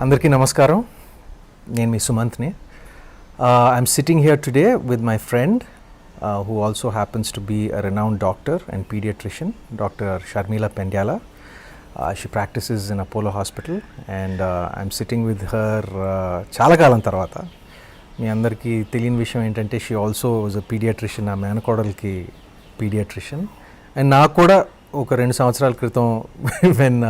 Andarki namaskaram. Nenu mee Sumanthni. I'm sitting here today with my friend who also happens to be a renowned doctor and pediatrician, Dr. Sharmila Pendyala. She practices in Apollo Hospital and I'm sitting with her చాలా కాలం తర్వాత. మీ అందరికీ తెలియని విషయం ఏంటంటే she also was a paediatrician. నా మేనకోడలికి paediatrician. And నాకు కూడా ఒక 2 సంవత్సరాల క్రితం when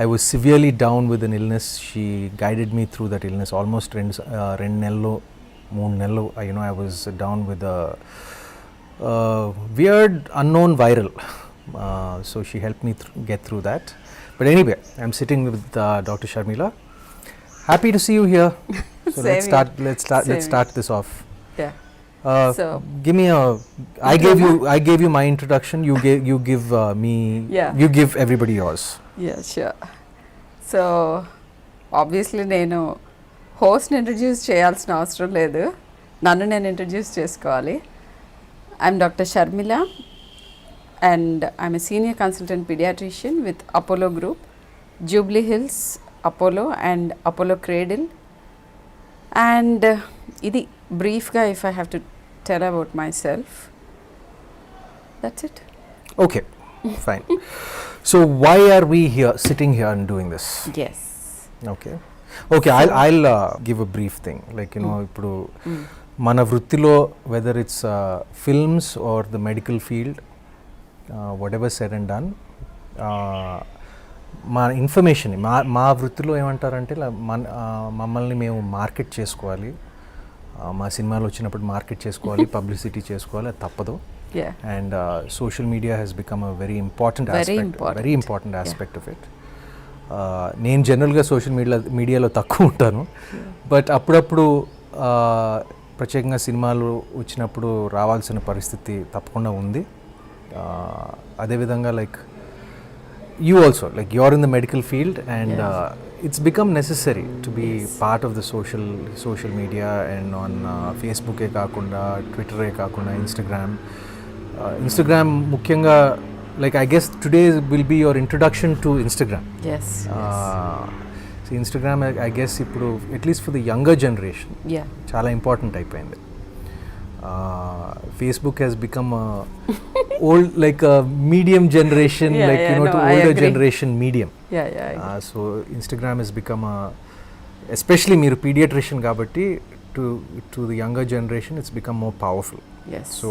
I was severely down with an illness. She guided me through that illness. Almost 2 నెలలు 3 నెలలు. I was down with a weird unknown viral. So she helped me get through that. But anyway, I'm sitting with Dr. Sharmila. Happy to see you here. So let's start this off. Yeah. So give me I gave you my introduction. You give me. Yeah. You give everybody yours. Yeah, sure. So obviously నేను హోస్ట్ని introduce చేయాల్సిన అవసరం లేదు, నన్ను నేను introduce చేసుకోవాలి. I'm doctor Sharmila and I'm a senior consultant pediatrician with Apollo Group, Jubilee Hills, Apollo and Apollo Cradle. And ఇది briefగా if I have to tell about myself, that's it. Okay, fine. So why are we here, sitting here and doing this? Yes. Okay. I'll give a brief thing. Like ఇప్పుడు మన వృత్తిలో whether it's films or the medical field, whatever said and done, మా information మా వృత్తిలో ఏమంటారంటే మమ్మల్ని మేము market చేసుకోవాలి, మా సినిమాలు వచ్చినప్పుడు మార్కెట్ చేసుకోవాలి, పబ్లిసిటీ చేసుకోవాలి, అది తప్పదు. And social media has become a very important aspect of it. నేను జనరల్గా సోషల్ మీడియాలో తక్కువ ఉంటాను, బట్ అప్పుడప్పుడు ప్రత్యేకంగా సినిమాలు వచ్చినప్పుడు రావాల్సిన పరిస్థితి తప్పకుండా ఉంది. అదేవిధంగా like you also, like you're in the medical field and it's become necessary to be part of the social media and on Facebook ఏ కాకుండా Twitter ఏ కాకుండా Instagram ముఖ్యంగా, like I guess today will be your introduction to Instagram. Yes. So Instagram I guess ఇప్పుడు at least for the younger generation చాలా important అయిపోయింది. Facebook has become a old, like a medium generation, to older generation medium. So Instagram has become especially మీరు pediatrician కాబట్టి to the younger generation it's become more powerful. So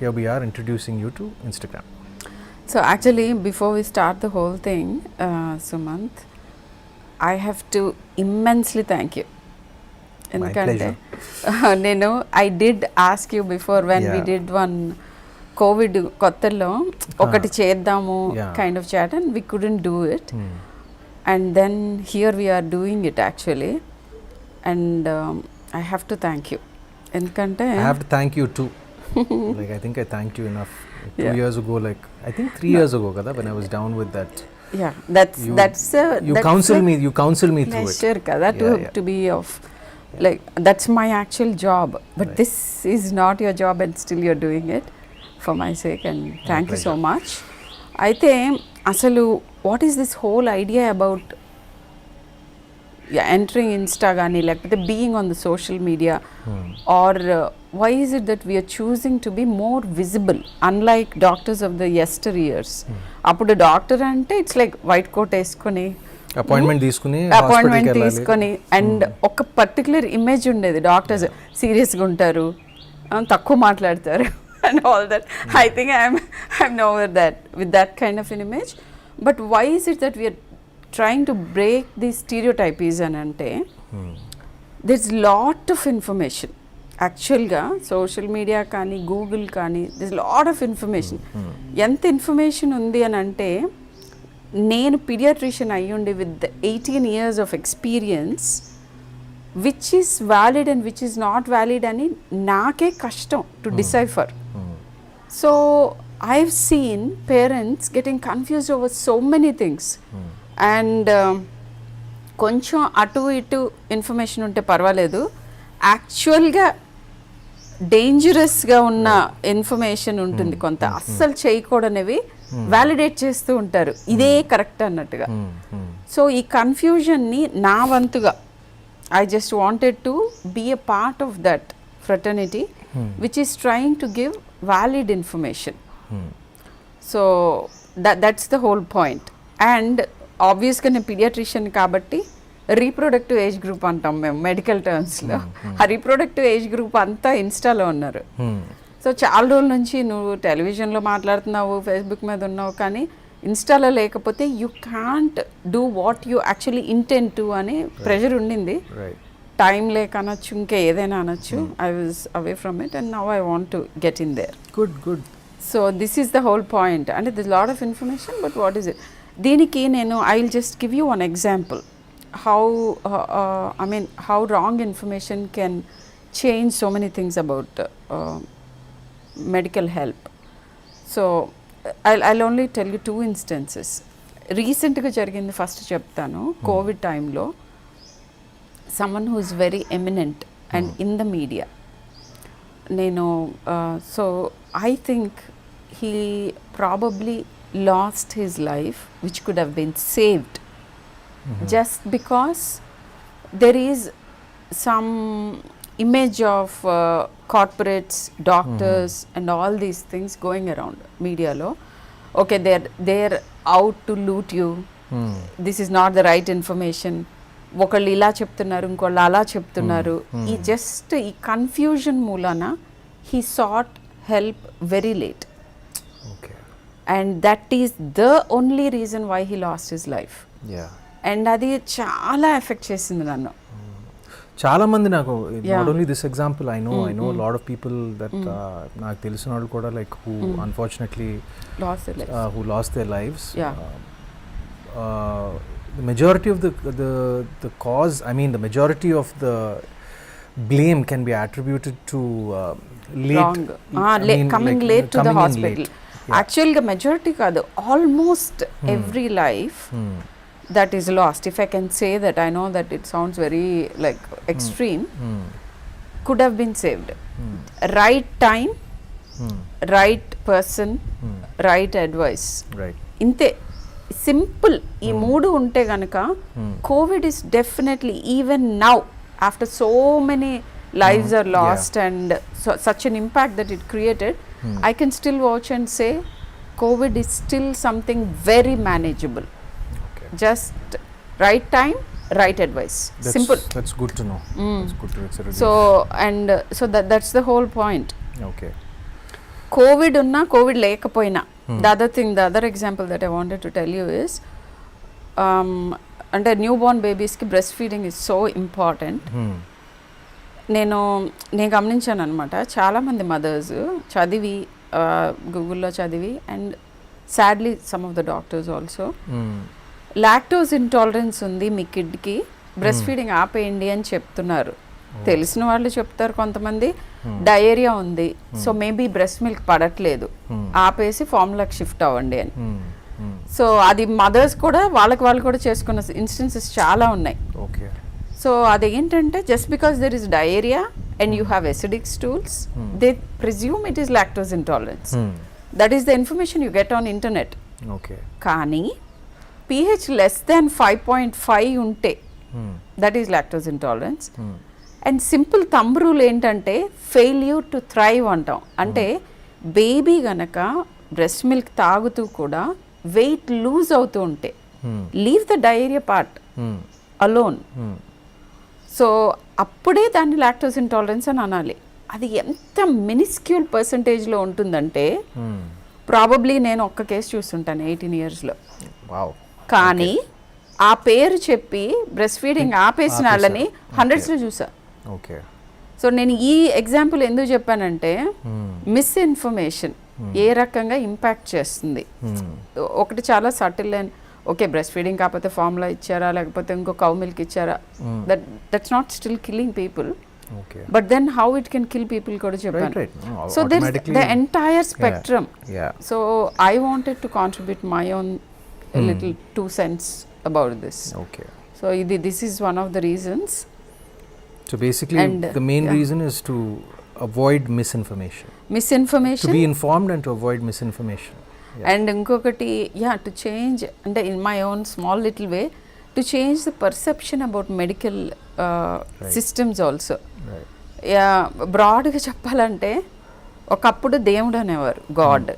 here we are introducing you to Instagram. So actually before we start the whole thing, Sumanth, I have to immensely thank you. ఎందుకంటే నేను I did ask you before when we did one COVID కొత్తలో ఒకటి చేద్దాము kind of chat and we couldn't do it, and then here we are doing it actually, and I have to thank you. ఎందుకంటే I have to thank you too. Like I think I thanked you enough 2 years ago, like I think 3 years ago kada, when I was down with that. You counsel me through it. Sure kada, to be of like that's my actual job, but right. This is not your job and still you're doing it for my sake, and thank you so much. Aithe asalu what is this whole idea about entering Insta gaani lekapothe being on the social media, or why is it that we are choosing to be more visible unlike doctors of the yesteryears? Appudu doctor ante it's like white coat eskoni appointment తీసుకుని and ఒక particular image ఉండేది. Doctors సీరియస్గా ఉంటారు, తక్కువ మాట్లాడతారు and all that. I think I'm no over that with that kind of an image. But why is it that we're trying to break the stereotypes అని అంటే there is lot of information. యాక్చువల్గా social media కానీ Google కానీ there is lot of information. ఎంత information ఉంది అని అంటే నేను పీడియాట్రిషియన్ అయ్యుండి with 18 years of experience, which is valid and which is not valid అని నాకే కష్టం to decipher. So I have seen parents getting confused over so many things, and కొంచెం అటు ఇటు ఇన్ఫర్మేషన్ ఉంటే పర్వాలేదు, యాక్చువల్గా డేంజరస్గా ఉన్న ఇన్ఫర్మేషన్ ఉంటుంది కొంత, అస్సలు చేయకూడనివి వ్యాలిడేట్ చేస్తూ ఉంటారు ఇదే కరెక్ట్ అన్నట్టుగా. సో ఈ కన్ఫ్యూజన్ని నా వంతుగా I just wanted to be a part of that fraternity which is trying to give valid information. So that's the whole point. And ఆబ్వియస్గా నేను పీడియాట్రిషియన్ కాబట్టి రీప్రొడక్టివ్ ఏజ్ గ్రూప్ అంటాం మేము మెడికల్ టర్మ్స్లో. ఆ రీప్రొడక్టివ్ ఏజ్ గ్రూప్ అంతా ఇన్స్టాలో ఉన్నారు. So చాలా రోజుల నుంచి నువ్వు టెలివిజన్లో మాట్లాడుతున్నావు, ఫేస్బుక్ మీద ఉన్నావు, కానీ ఇన్స్టాలో లేకపోతే you can't do what you actually intend to అని ప్రెషర్ ఉండింది. టైం లేక అనొచ్చు, ఇంకా ఏదైనా అనొచ్చు. I was away from it and now I want to get in there. Good. So this is the whole point. అంటే this lot of information, but what is it? దీనికి నేను I will just give you one example how how wrong information can change so many things about medical help. So I'll only tell you two instances. Recent ga jarigindi first cheptanu. COVID time lo someone who is very eminent and in the media, nenu so I think he probably lost his life which could have been saved just because there is some image of corporates, doctors and all these things going around media lo. Okay, they're out to loot you. This is not the right information. ఒకళ్ళు ఇలా చెప్తున్నారు, ఇంకోళ్ళు అలా చెప్తున్నారు. ఈ just ఈ confusion మూలాన he sought help very late. Okay. And that is the only reason why he lost his life. Yeah. And అది చాలా ఎఫెక్ట్ చేసింది నన్ను. చాలా మంది నాకు not only this example I know lot of people that నాకు తెలిసిన వాళ్ళు కూడా like who unfortunately who last there lives. The majority of the cause, I mean the majority of the blame can be attributed to coming late to the hospital. Actually the majority kaadu, almost every life that is lost, if I can say that. I know that it sounds very like extreme. Could have been saved. Right time, right person, right advice. Right. Inte simple ee moodu unte ganaka COVID is definitely, even now after so many lives are lost and such an impact that it created, I can still watch and say COVID is still something very manageable. Just right time, right advice. Simple. That's good to know. That's good to know. So and so that's the whole point. Okay. COVID unna COVID lekapoyina. The other example that I wanted to tell you is అంటే newborn బేబీస్కి breast feeding is so important. నేను గమనించాను అనమాట, చాలామంది mothers చదివి గూగుల్లో చదివి and sadly some of the doctors also lactose intolerance ఉంది మీ కిడ్కి, బ్రెస్ట్ ఫీడింగ్ ఆపేయండి అని చెప్తున్నారు. తెలిసిన వాళ్ళు చెప్తారు, కొంతమంది డయేరియా ఉంది, సో మేబీ బ్రెస్ట్ మిల్క్ పడట్లేదు, ఆపేసి ఫార్ములాకి షిఫ్ట్ అవ్వండి అని. సో అది మదర్స్ కూడా వాళ్ళు కూడా చేసుకున్న ఇన్స్టెన్సెస్ చాలా ఉన్నాయి. సో అదేంటంటే just because there is diarrhoea and you have acidic stools, they presume it is lactose intolerance. That is the information you get on internet. కానీ pH less than 5.5 ఉంటే that is lactose intolerance. And simple thumb rule ఏంటంటే failure to thrive అంటాం. అంటే baby గనక breast milk తాగుతూ కూడా weight lose అవుతూ ఉంటే, leave the diarrhoea part alone, so అప్పుడే దాన్ని లాక్టోజ్ ఇంటాలరెన్స్ అని అనాలి. అది ఎంత మినిస్క్యూల్ పర్సంటేజ్లో ఉంటుందంటే ప్రాబబ్లీ నేను ఒక్క కేసు చూస్తుంటాను 18 yearsలో. కానీ ఆ పేరు చెప్పి బ్రెస్ట్ ఫీడింగ్ ఆపేసిన వాళ్ళని హండ్రెడ్స్లో చూసా. సో నేను ఈ ఎగ్జాంపుల్ ఎందుకు చెప్పానంటే మిస్ఇన్ఫర్మేషన్ ఏ రకంగా ఇంపాక్ట్ చేస్తుంది. ఒకటి చాలా subtle and okay breast feeding కాకపోతే ఫార్ములా ఇచ్చారా లేకపోతే ఇంకో కౌ మిల్క్ ఇచ్చారా, that's not still killing people. But then how it can kill people kuda cheppan. Right. So there's the entire spectrum. Yeah. So I wanted to contribute my own little 2 cents about this. Okay. So this is one of the reasons. So basically the main reason is to avoid misinformation. To be informed and to avoid misinformation. And ఇంకొకటి to change అంటే in my own small little way to change the perception about medical systems also. బ్రాడ్గా చెప్పాలంటే ఒకప్పుడు దేవుడు అనేవారు, God.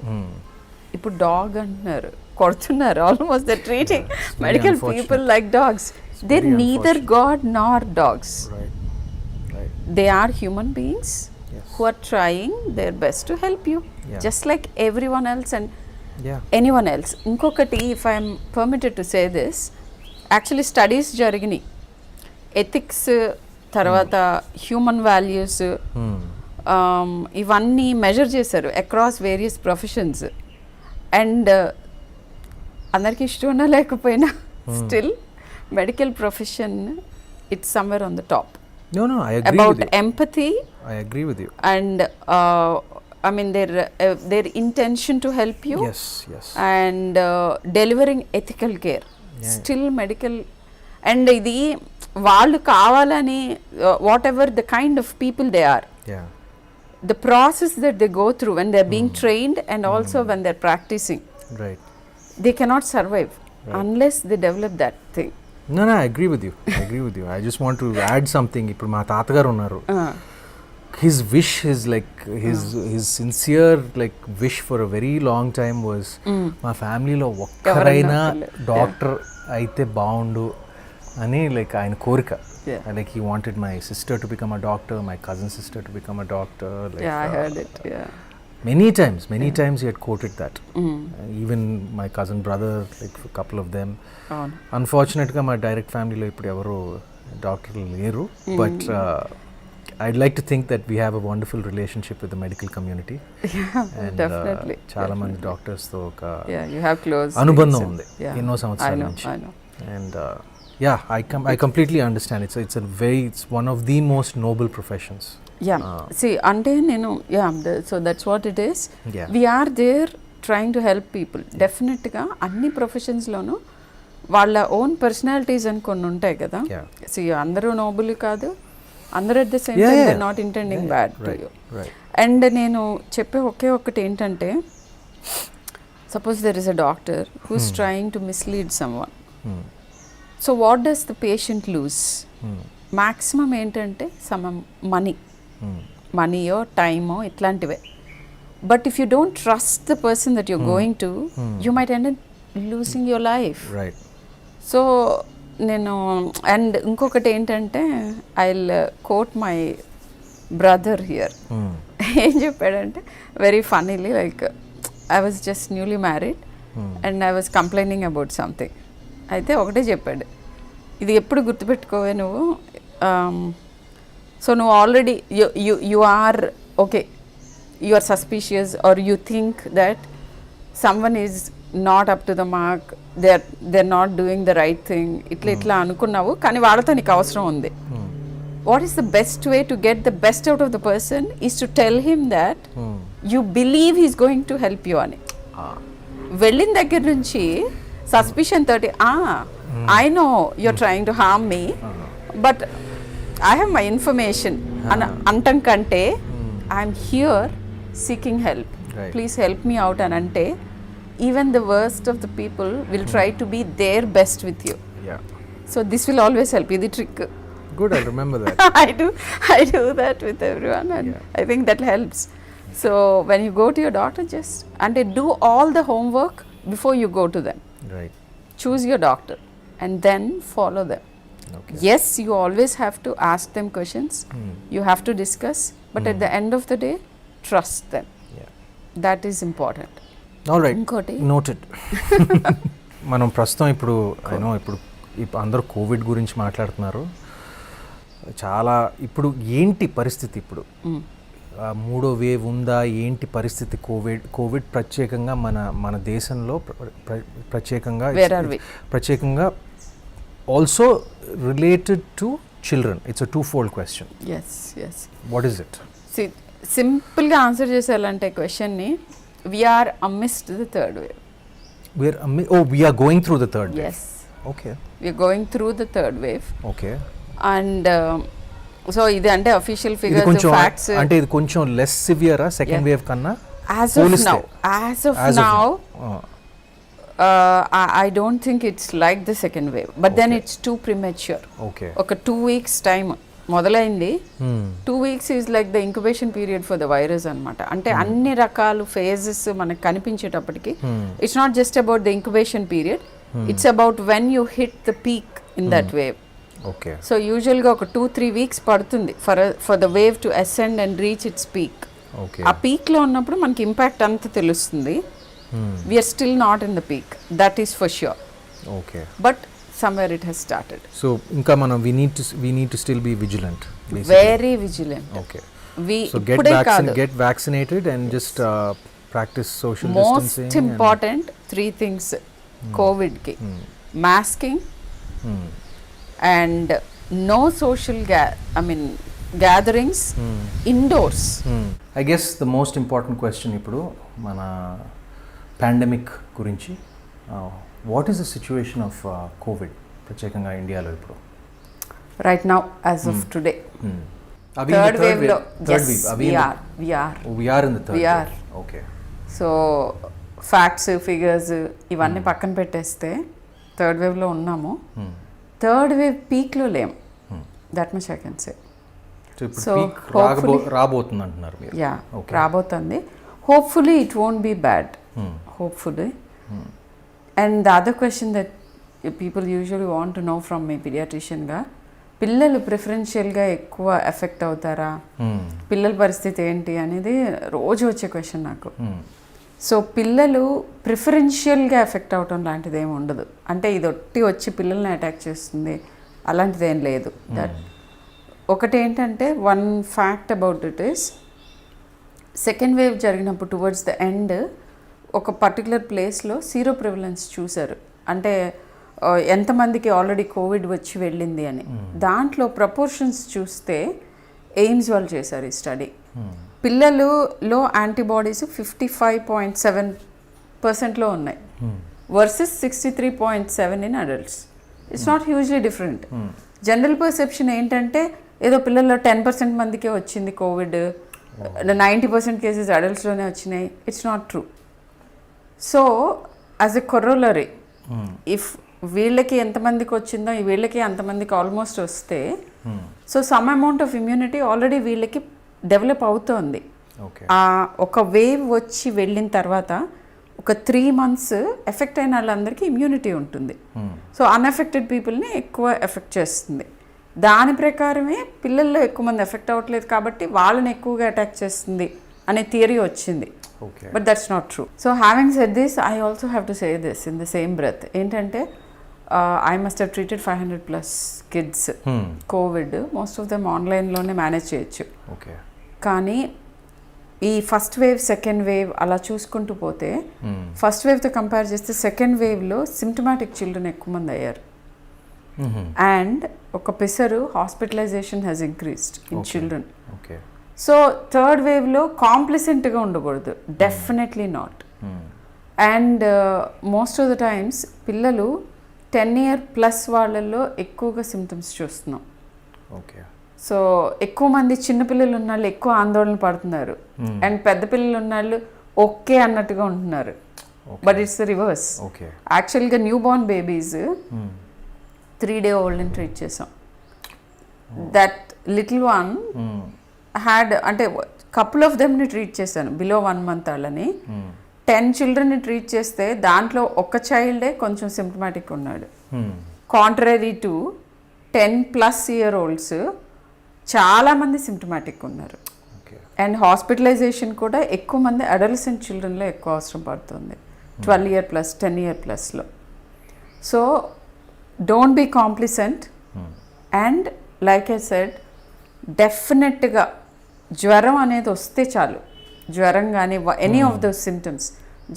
ఇప్పుడు dog అంటున్నారు, కొడుతున్నారు. Almost they treating medical people like dogs. They neither God Nar dogs. They are human beings who are trying their best to help you, just like everyone else and anyone else. Inkokati, if I am permitted to say this, actually studies jarigini ethics tarvata human values ivanni measure chesaru across various professions, and andarki ishtona lekapoina still medical profession it's somewhere on the top. No, I agree about with you. empathy. I agree with you. And I mean their intention to help you. Yes. And delivering ethical care. Still medical. And idi వాళ్ళు కావాలని whatever the kind of people they are. The process that they go through when they're being trained and also when they're practicing. Right. They cannot survive unless they develop that thing. No, I agree with you. I just want to add something. ఇప్పుడు మా తాతగారు ఉన్నారు. His wish is like his sincere like wish for a very long time was మా ఫ్యామిలీలో ఒక్కరైనా doctor అయితే బాగుండు అని లైక్ ఆయన కోరిక. Like he wanted my sister to become a doctor, my cousin sister to become a doctor. Like, I heard it. Many times he had quoted that. Even my cousin brother, like a couple of them. Unfortunately, my direct family lo ippudu evaru doctor leru, but I'd like to think that we have a wonderful relationship with the medical community. And definitely. Chaala mandi doctors tho oka you have close anubandham undi enno I samvatsaralu know. nunchi. And I completely understand. It's one of the most noble professions. See, ante nenu so that's what it is. We are there trying to help people. Definitely ga anni professions lono valla own personalities and కొన్ని ఉంటాయి కదా. See, అందరూ Nobel కాదు, అందరూ at the same time they're not intending bad to you. And నేను చెప్పే ఒకటి ఏంటంటే, suppose there is a doctor who's trying to mislead someone. So what does the patient lose? Maximum ఏంటంటే some మనీయో టైమో ఇట్లాంటివే. But if you don't trust the person that you're going to, you might end losing your life. So నేను and ఇంకొకటి ఏంటంటే I will quote my brother here. ఏం చెప్పాడంటే very funnily, like I was just newly married and I was complaining about something. అయితే ఒకటే చెప్పాడు, ఇది ఎప్పుడు గుర్తుపెట్టుకోవే నువ్వు. సో నువ్వు already you are okay, you are suspicious or you think that someone is not up to the mark, they are not doing the right thing, ఇట్లా అనుకున్నావు, కానీ వాళ్ళతో నీకు అవసరం ఉంది. What is the best way to get the best out of the person is to tell him that you believe he's going to help you అని. వెళ్ళిన దగ్గర నుంచి సస్పిషన్ తోటి I know you're trying to harm me but I have my information antam kante I am here seeking help. Please help me out and ante even the worst of the people will try to be their best with you. So this will always help you. The trick. Good, I remember that. I do that with everyone and I think that helps. So when you go to your doctor, just and do all the homework before you go to them. Choose your doctor and then follow them. Yes, you always have to ask them questions. You have to discuss, but at the end of the day, trust them. That is important. All right. Noted. మనం ప్రస్తుతం ఇప్పుడు అందరూ Covid గురించి మాట్లాడుతున్నారు. చాలా ఇప్పుడు ఏంటి పరిస్థితి, ఇప్పుడు మూడో వేవ్ ఉందా, ఏంటి పరిస్థితి? కోవిడ్ ప్రత్యేకంగా మన దేశంలో ప్రత్యేకంగా also related to children. It's a twofold question. Yes. What is it? See, simple ga answer chesalante question ni, we are amidst the third wave. We are going through the third wave. Yes. Okay. We are going through the third wave. Okay. And so ఇది అంటే official figures, facts. అంటే ఇది కొంచెం less severe second wave కన్నా? As of Police now, day. as of As of now, now. I don't think it's like the second wave, but then Okay. it's too premature. Okay. ఒక 2 weeks time మొదలైంది. 2 weeks is like the incubation period for the virus అనమాట. అంటే అన్ని రకాల phases మనకు కనిపించేటప్పటికి it's not just about the incubation period, it's about when you hit the peak in that wave. Okay. So యూజువల్గా ఒక 2-3 weeks పడుతుంది for the wave to ascend and reach its peak. Okay. ఆ పీక్లో ఉన్నప్పుడు మనకి impact అంత తెలుస్తుంది. We're still not in the peak, that is for sure. Okay. But somewhere it has started. So ఇంకా మనం we need to still be vigilant basically. Very vigilant. Okay. We So get vaccinated and just practice social distancing. Most important 3 things COVID ki. Masking and no social gatherings indoors. I guess the most important question ఇప్పుడు మన pandemic గురించి, what is the situation of Covid ప్రత్యేకంగా ఇండియాలో ఇప్పుడు? Right now, as of today, Are we in the third wave lo, third yes, wave? Are we in are. we are in the third We wave. are. Okay. So facts figures ఇవన్నీ పక్కన పెట్టేస్తే third వేవ్లో ఉన్నాము. Third wave పీక్లో లేము, that much I can say. So ఇప్పుడు So, peak hopefully- రాబోతుంది అంటున్నారు మీరు? Yeah Okay. రాబోతుంది. Hopefully it won't be bad, hopefully. And the other question that people usually want to know from me పీడియాట్రిషియన్గా, పిల్లలు ప్రిఫరెన్షియల్గా ఎక్కువ ఎఫెక్ట్ అవుతారా, పిల్లల పరిస్థితి ఏంటి అనేది రోజు వచ్చే క్వశ్చన్ నాకు. సో పిల్లలు ప్రిఫరెన్షియల్గా ఎఫెక్ట్ అవటం లాంటిది ఏమి ఉండదు. అంటే ఇది వచ్చి పిల్లల్ని అటాక్ చేస్తుంది అలాంటిది ఏం లేదు. దట్ ఒకటి ఏంటంటే one fact about it is, second wave జరిగినప్పుడు టువర్డ్స్ ద ఎండ్ ఒక పర్టికులర్ ప్లేస్లో సీరో ప్రివలెన్స్ చూశారు. అంటే ఎంతమందికి ఆల్రెడీ కోవిడ్ వచ్చి వెళ్ళింది అని. దాంట్లో ప్రపోర్షన్స్ చూస్తే ఎయిమ్స్ వాళ్ళు చేశారు ఈ స్టడీ. పిల్లలులో యాంటీబాడీస్ 55.7% ఉన్నాయి versus 63.7 in adults. It's not hugely different. General perception ఏంటంటే ఏదో పిల్లల్లో 10% మందికే వచ్చింది కోవిడ్, 90% కేసెస్ అడల్ట్స్లోనే వచ్చినాయి. It's not true. So as a corollary, if వీళ్ళకి ఎంతమందికి వచ్చిందో వీళ్ళకి అంతమందికి ఆల్మోస్ట్ వస్తే, so some amount of immunity already వీళ్ళకి డెవలప్ అవుతోంది. ఒక వేవ్ వచ్చి వెళ్ళిన తర్వాత ఒక 3 months ఎఫెక్ట్ అయిన వాళ్ళందరికీ ఇమ్యూనిటీ ఉంటుంది. సో అన్ఎఫెక్టెడ్ పీపుల్ని ఎక్కువ ఎఫెక్ట్ చేస్తుంది. దాని ప్రకారమే పిల్లల్లో ఎక్కువ మంది ఎఫెక్ట్ అవ్వట్లేదు కాబట్టి వాళ్ళని ఎక్కువగా అటాక్ చేస్తుంది అనే థియరీ వచ్చింది. But that's not true. So having said this, I also have to say this in the same breath. ఏంటంటే I must have treated 500+ kids Covid. Most of them ఆన్లైన్లోనే మేనేజ్ చేయొచ్చు. కానీ ఈ ఫస్ట్ వేవ్ సెకండ్ వేవ్ అలా చూసుకుంటూ పోతే first వేవ్తో compare చేస్తే సెకండ్ వేవ్లో సిమ్టమాటిక్ చిల్డ్రన్ ఎక్కువ మంది అయ్యారు. అండ్ ఒక పిసరు hospitalization has increased in children. So third వేవ్లో కాంప్లిసెంట్గా ఉండకూడదు, definitely not. And most of the times పిల్లలు 10 years+ వాళ్ళల్లో ఎక్కువగా సిమ్టమ్స్ చూస్తున్నాం. సో ఎక్కువ మంది చిన్నపిల్లలు ఉన్న వాళ్ళు ఎక్కువ ఆందోళన పడుతున్నారు, అండ్ పెద్ద పిల్లలు ఉన్న వాళ్ళు ఓకే అన్నట్టుగా ఉంటున్నారు. But it's the reverse. యాక్చువల్గా newborn babies 3-day-old treat చేసాం. దట్ లిటిల్ వన్ హ్యాడ్, అంటే కపుల్ ఆఫ్ దెమ్ని ట్రీట్ చేశాను బిలో 1 month వాళ్ళని. 10 childrenని ట్రీట్ చేస్తే దాంట్లో ఒక చైల్డే కొంచెం సిమ్టమాటిక్ ఉన్నాడు. కాంట్రరీ టు 10+ year-olds చాలామంది సిమ్టమాటిక్ ఉన్నారు. అండ్ హాస్పిటలైజేషన్ కూడా ఎక్కువ మంది అడల్సెంట్ చిల్డ్రన్లో ఎక్కువ అవసరం పడుతుంది, 12 years+, 10 years+లో. So don't be complacent. And like I said, డెఫినెట్గా జ్వరం అనేది వస్తే చాలు, జ్వరం కానీ ఎనీ ఆఫ్ దోస్ సిమ్టమ్స్,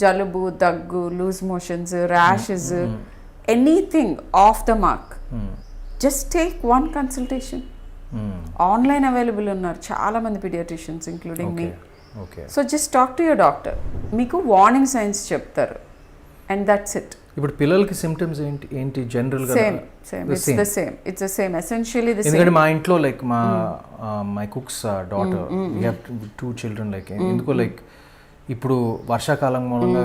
జలుబు, దగ్గు, loose motions, rashes, anything off the mark, just take 1 consultation. Online available ఉన్నారు చాలామంది paediatricians including me. So just talk to your doctor, మీకు వార్నింగ్ సైన్స్ చెప్తారు, అండ్ దట్స్ ఇట్. ఇప్పుడు పిల్లలకి సిమ్టమ్స్ ఏంటి general గా? Same it's the same essentially the same. ఎందుకంటే మా ఇంట్లో like my cook's daughter, we have 2 children, like ఎందుకో లైక్ ఇప్పుడు వర్షాకాలం మూలంగా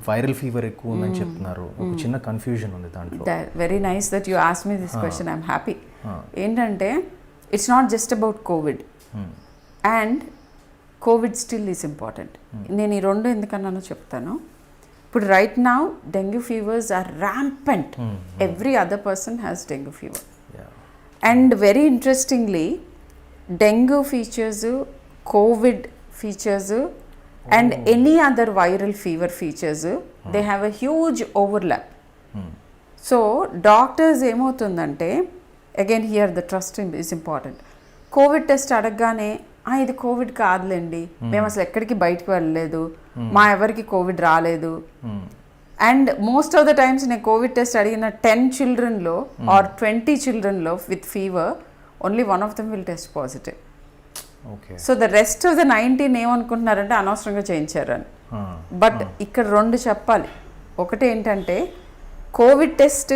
వైరల్ ఫీవర్ ఎక్కువ ఉందని చెప్తున్నారు. ఒక చిన్న కన్ఫ్యూజన్ ఉంది దాంట్లో. Very nice that you ask me this question. I'm happy. ఏంటంటే it's not just about COVID and COVID still is important. నేను ఈ రెండు ఎందుకన్నానో చెప్తాను. ఇప్పుడు right now dengue fevers are rampant. Every other person has dengue fever. And very interestingly dengue features, COVID features and any other viral fever features, they have a huge overlap. So doctors ఏమవుతుందంటే, again here the trust is important. Covid test అడగగానే ఇది Covid కాదులేండి, మేము అసలు ఎక్కడికి బయటకు వెళ్ళలేదు, మా ఎవరికి కోవిడ్ రాలేదు. And most of the times నేను కోవిడ్ టెస్ట్ అడిగిన 10 childrenలో ఆర్ 20 childrenలో with fever only 1 of them will test positive. So the rest of the 19 ఏమనుకుంటున్నారంటే అనవసరంగా చేయించారు అని. బట్ ఇక్కడ 2 చెప్పాలి. ఒకటి ఏంటంటే కోవిడ్ టెస్ట్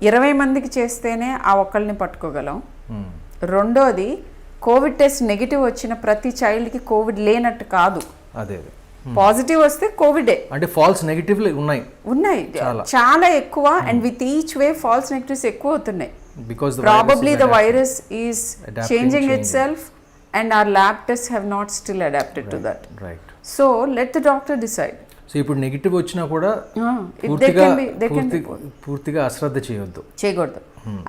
20 మందికి చేస్తేనే ఆ ఒక్కళ్ళని పట్టుకోగలం. రెండోది కోవిడ్ టెస్ట్ నెగిటివ్ వచ్చిన ప్రతి చైల్డ్కి కోవిడ్ లేనట్టు కాదు, అదే పాజిటివ్ వస్తే కోవిడే. అంటే ఫాల్స్ నెగిటివ్ ఉన్నాయి చాలా ఎక్కువ. And with each way false negatives ఎక్కువ అవుతున్నాయి. Probably the virus is changing itself and our lab tests have not still adapted to that. Right. So let the doctor decide. So ఇప్పుడు negative వచ్చినా కూడా పూర్తిగా అశ్రద్ధ చేయొద్దు.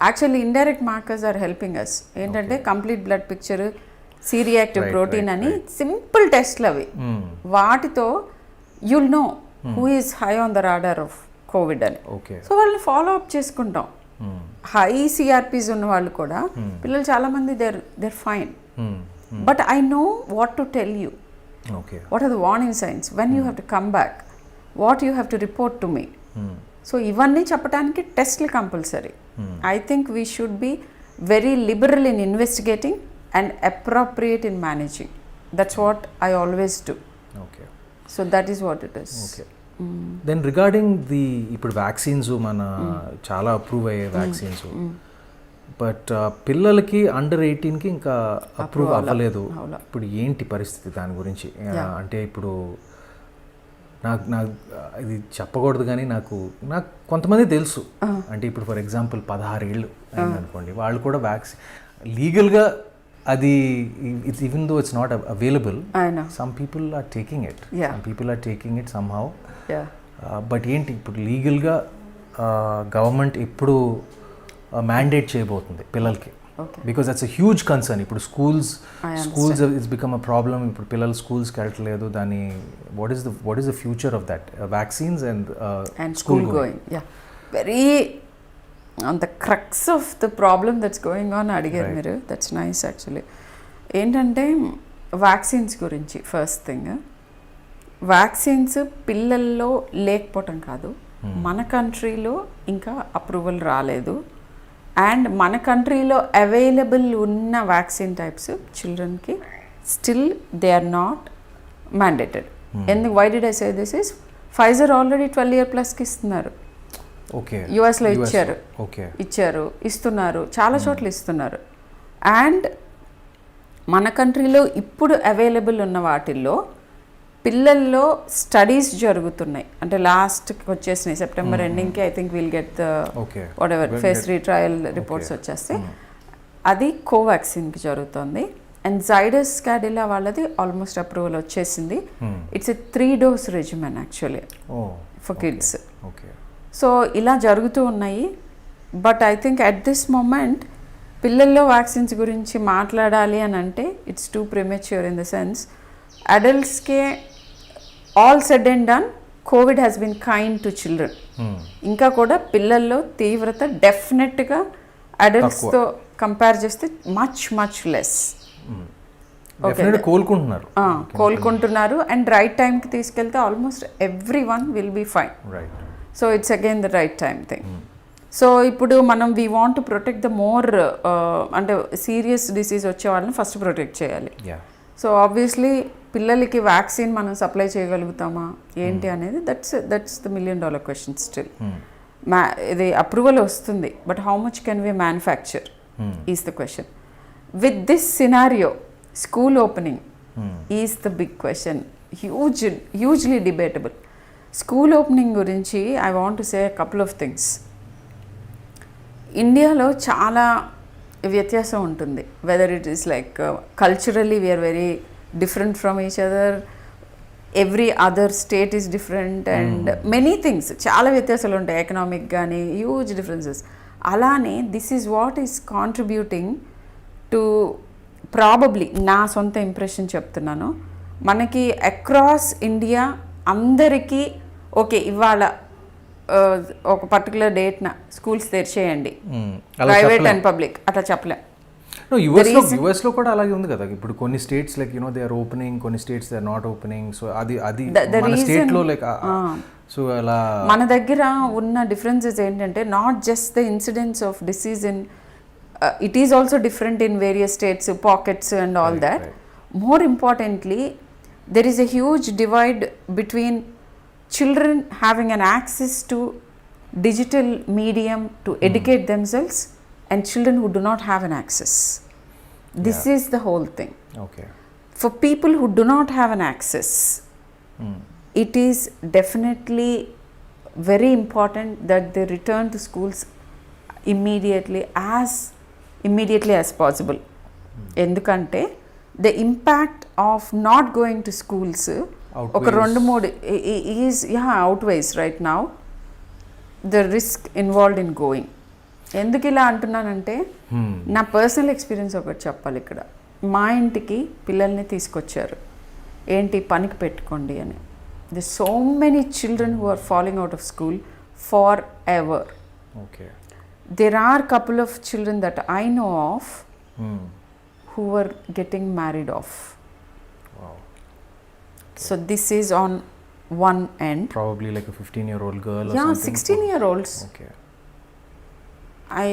Actually indirect markers are helping us. ఏంటంటే complete blood picture, C reactive protein అని simple టెస్ట్లు అవి. వాటితో you'll know who is high on the radar of COVID అని. సో వాళ్ళని ఫాలో అప్ చేసుకుంటాం. హై సిఆర్పీస్ ఉన్న వాళ్ళు కూడా పిల్లలు చాలా మంది they're fine. But I know what to tell you. What are the warning signs? When you have to come back? What you have to report to me? So ఇవన్నీ చెప్పడానికి టెస్ట్లు compulsory. I think we should be very liberal in investigating and appropriate in managing. That's what I always do. So that is what it is. Then regarding the ఇప్పుడు vaccines మన చాలా approve అయ్యే vaccines, but పిల్లలకి under 18కి ఇంకా approve అవ్వలేదు. ఇప్పుడు ఏంటి పరిస్థితి దాని గురించి? అంటే ఇప్పుడు నాకు ఇది చెప్పకూడదు కానీ నాకు కొంతమంది తెలుసు. అంటే ఇప్పుడు ఫర్ ఎగ్జాంపుల్ 16 ఏళ్ళు అయిందనుకోండి, వాళ్ళు కూడా వ్యాక్సిన్ లీగల్గా అది even though it's not available, some people are taking it somehow. But ఏంటి ఇప్పుడు లీగల్గా గవర్నమెంట్ ఎప్పుడు మ్యాండేట్ చేయబోతుంది పిల్లలకి? Because that's a huge concern. ఇప్పుడు schools it's become a problem. ఇప్పుడు పిల్లలు స్కూల్స్కి వెళ్ళట్లేదు. దాని what is the future of that vaccines and school going? Very on the crux of the problem that's going on అడిగారు మీరు. That's nice actually. ఏంటంటే vaccines గురించి ఫస్ట్ థింగ్, వ్యాక్సిన్స్ పిల్లల్లో లేకపోవటం కాదు, మన కంట్రీలో ఇంకా అప్రూవల్ రాలేదు. అండ్ మన కంట్రీలో అవైలబుల్ ఉన్న వ్యాక్సిన్ టైప్స్ చిల్డ్రన్కి still they are not mandated. ఎందుకు? Why did I say this is Pfizer already 12 year ప్లస్కి ఇస్తున్నారు. యుఎస్లో ఇచ్చారు, ఇస్తున్నారు, చాలా చోట్ల ఇస్తున్నారు. అండ్ మన కంట్రీలో ఇప్పుడు అవైలబుల్ ఉన్న వాటిల్లో పిల్లల్లో స్టడీస్ జరుగుతున్నాయి. అంటే లాస్ట్కి వచ్చేసినాయి, సెప్టెంబర్ ఎండింగ్కి. I think will get the whatever phase 3 trial reports వచ్చేస్తే అది కోవాక్సిన్కి జరుగుతుంది. అండ్ జైడస్ క్యాడిలా వాళ్ళది ఆల్మోస్ట్ అప్రూవల్ వచ్చేసింది. It's a 3 dose regimen actually for kids. So ఇలా జరుగుతూ ఉన్నాయి. But I think at this moment పిల్లల్లో వ్యాక్సిన్స్ గురించి మాట్లాడాలి అని అంటే it's too premature in the sense అడల్ట్స్కే all said and done COVID has been kind to children. ఇంకా కూడా పిల్లల్లో తీవ్రత డెఫినెట్గా అడల్ట్స్తో కంపేర్ చేస్తే మచ్ లెస్. కోలుకుంటున్నారు అండ్ రైట్ టైంకి తీసుకెళ్తే almost everyone will be fine. So it's again the right time thing. So ఇప్పుడు మనం we want to protect the more అంటే సీరియస్ డిసీజ్ వచ్చే వాళ్ళని ఫస్ట్ ప్రొటెక్ట్ చేయాలి. సో ఆబ్వియస్లీ పిల్లలకి వ్యాక్సిన్ మనం సప్లై చేయగలుగుతామా ఏంటి అనేది that's the $1 million question still. ఇది అప్రూవల్ వస్తుంది, but how much can we manufacture is the question. With this scenario school opening is the big question. hugely debatable. School opening గురించి I want to say couple of things. ఇండియాలో చాలా వ్యత్యాసం ఉంటుంది. Whether it is like culturally we're very different from each other, every other state is different and many things, చాలా వ్యత్యాసాలు ఉంటాయి. Economic కానీ huge differences. అలానే this is what is contributing to probably, నా సొంత ఇంప్రెషన్ చెప్తున్నాను, మనకి అక్రాస్ ఇండియా అందరికీ ఓకే ఇవాళ ఒక పర్టికులర్ డేట్న స్కూల్స్ తెరిచేయండి, ప్రైవేట్ అండ్ పబ్లిక్, అట్లా చెప్పలేం. యుఎస్లో కూడా అలాగే ఉంది కదా. ఇప్పుడు కొన్ని states like they are opening, కొన్ని states they are not opening. So అది మన స్టేట్లో లైక్ సో అలా మన దగ్గర ఉన్న డిఫరెన్సెస్ ఏంటంటే not just the incidents of disease in it is also different in various states, pockets and all that. More importantly, there is a huge divide between children having an access to digital medium to educate themselves and children who do not have an access. This is the whole thing. Okay. For people who do not have an access, it is definitely very important that they return to schools immediately as possible. ఎందుకంటే the impact of not going to schools ఒక 2-3 is outweighs right now the risk involved in going. ఎందుకు ఇలా అంటున్నానంటే నా personal experience ఒకటి చెప్పాలి ఇక్కడ. మా ఇంటికి పిల్లల్ని తీసుకొచ్చారు, ఏంటి పనికి పెట్టుకోండి అని. The so many children who are following out of school forever. Okay. There are couple of children that I know of who were getting married off. Wow. Okay. So this is on one end. Probably like a 15-year-old girl or something. 16-year-olds. Okay. I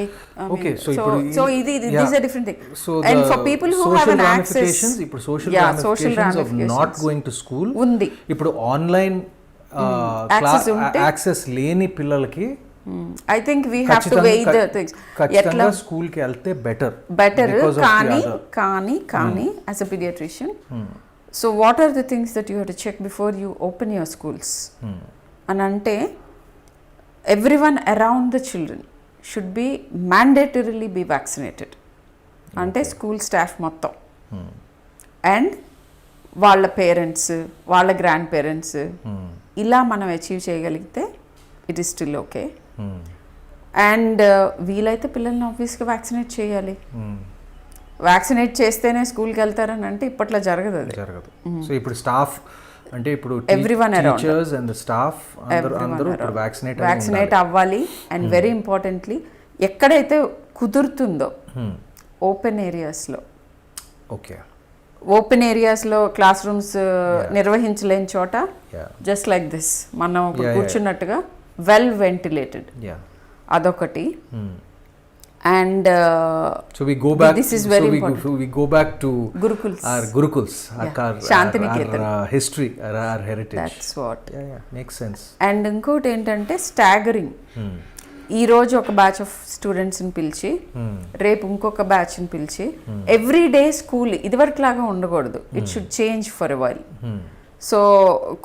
okay, mean, so this is a different thing. So and for people who have an access, ఇప్పుడు social ramifications of not going to school ఉంది. ఇప్పుడు online access లేని పిల్లలకి I think we have to weigh the things. ఖచ్చితంగా స్కూల్కి వెళ్తే better కానీ as a pediatrician, so what are the things that you have to check before you open your schools? And ante everyone around the children should be mandatorily be vaccinated. Ante school staff మొత్తం and వాళ్ళ parents, వాళ్ళ grand parents, ఇలా మనం achieve చేయగలిగితే it is still okay. And వీలైతే పిల్లల్ని ఆబ్వియస్గా vaccinate చేయాలి. వ్యాక్సినేట్ చేస్తేనే స్కూల్కి వెళ్తారని అంటే ఇప్పట్లో జరగదు, అది జరగదు. సో ఇప్పుడు స్టాఫ్ అంటే ఇప్పుడు ఎవ్రీవన్ టీచర్స్ అండ్ స్టాఫ్ అందరూ వ్యాక్సినేట్ అవ్వాలి. అండ్ వెరీ ఇంపార్టెంట్లీ ఎక్కడైతే కుదురుతుందో ఓపెన్ ఏరియాస్లో, ఓపెన్ ఏరియాస్లో క్లాస్ రూమ్స్ నిర్వహించలేని చోట జస్ట్ లైక్ దిస్ మనం కూర్చున్నట్టుగా వెల్ వెంటిలేటెడ్, అదొకటి. And so we go back, this is very important. We go back to gurukuls, Shantiniketan, our history, our heritage. That's what. Makes sense. And ఇంకోటి ఏంటంటే staggering. ఈ రోజు ఒక batch of స్టూడెంట్స్ని పిలిచి రేపు ఇంకొక బ్యాచ్ని పిలిచి ఎవ్రీ డే స్కూల్ ఇదివరకులాగా ఉండకూడదు. It should change for a while. So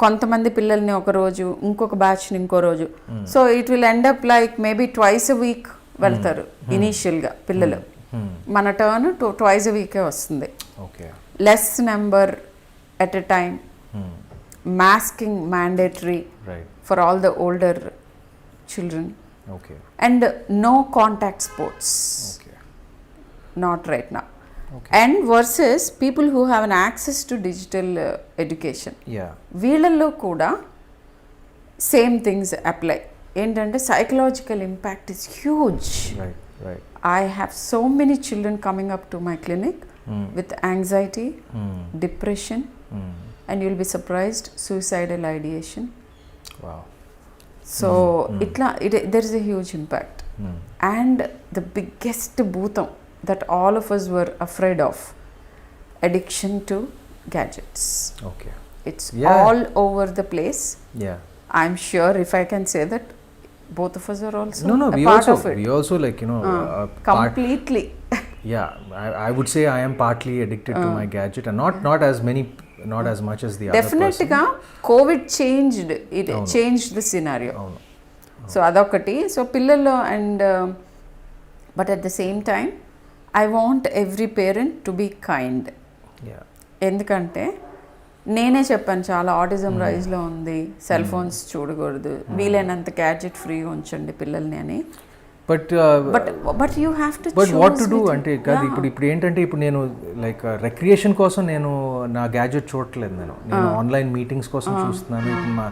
కొంతమంది పిల్లల్ని ఒక రోజు, ఇంకొక బ్యాచ్ని ఇంకో రోజు. So it will end up like maybe twice a week వెళ్తారు ఇనీషియల్గా పిల్లలు. మన టర్న్ ట్వైస్ అ వీకే వస్తుంది. Less number at a time, masking mandatory for all the older children. And no contact sports. Not right now. And versus people who have an access to digital education. వీళ్ళల్లో కూడా same things apply. ఏంటంటే psychological impact is huge. I have so many children coming up to my clinic with anxiety, depression, and you'll be surprised, suicidal ideation. Wow. So there is a huge impact. And the biggest bhutam that all of us were afraid of, addiction to gadgets. It's all over the place. I'm sure if I can say that both of us are also a part of it. We also like completely. I would say I am partly addicted to my gadget, and not as many not as much as the other డెఫినెట్గా person. COVID changed the scenario. అవును. So అదొకటి. So పిల్లల్లో and but at the same time I want every parent to be kind. Yeah. ఎందుకంటే నేనే చెప్పాను చాలా autism రైజ్లో ఉంది, cell phones చూడకూడదు, వీలైనంత గ్యాడ్జెట్ ఫ్రీగా ఉంచండి పిల్లల్ని అని. But you have to but what to do అంటే కాదు, ఇప్పుడు ఏంటంటే ఇప్పుడు నేను లైక్ రిక్రియేషన్ కోసం నేను నా గ్యాడ్జెట్ చూడట్లేదు, నేను ఆన్లైన్ మీటింగ్స్ కోసం చూస్తున్నాను. ఇప్పుడు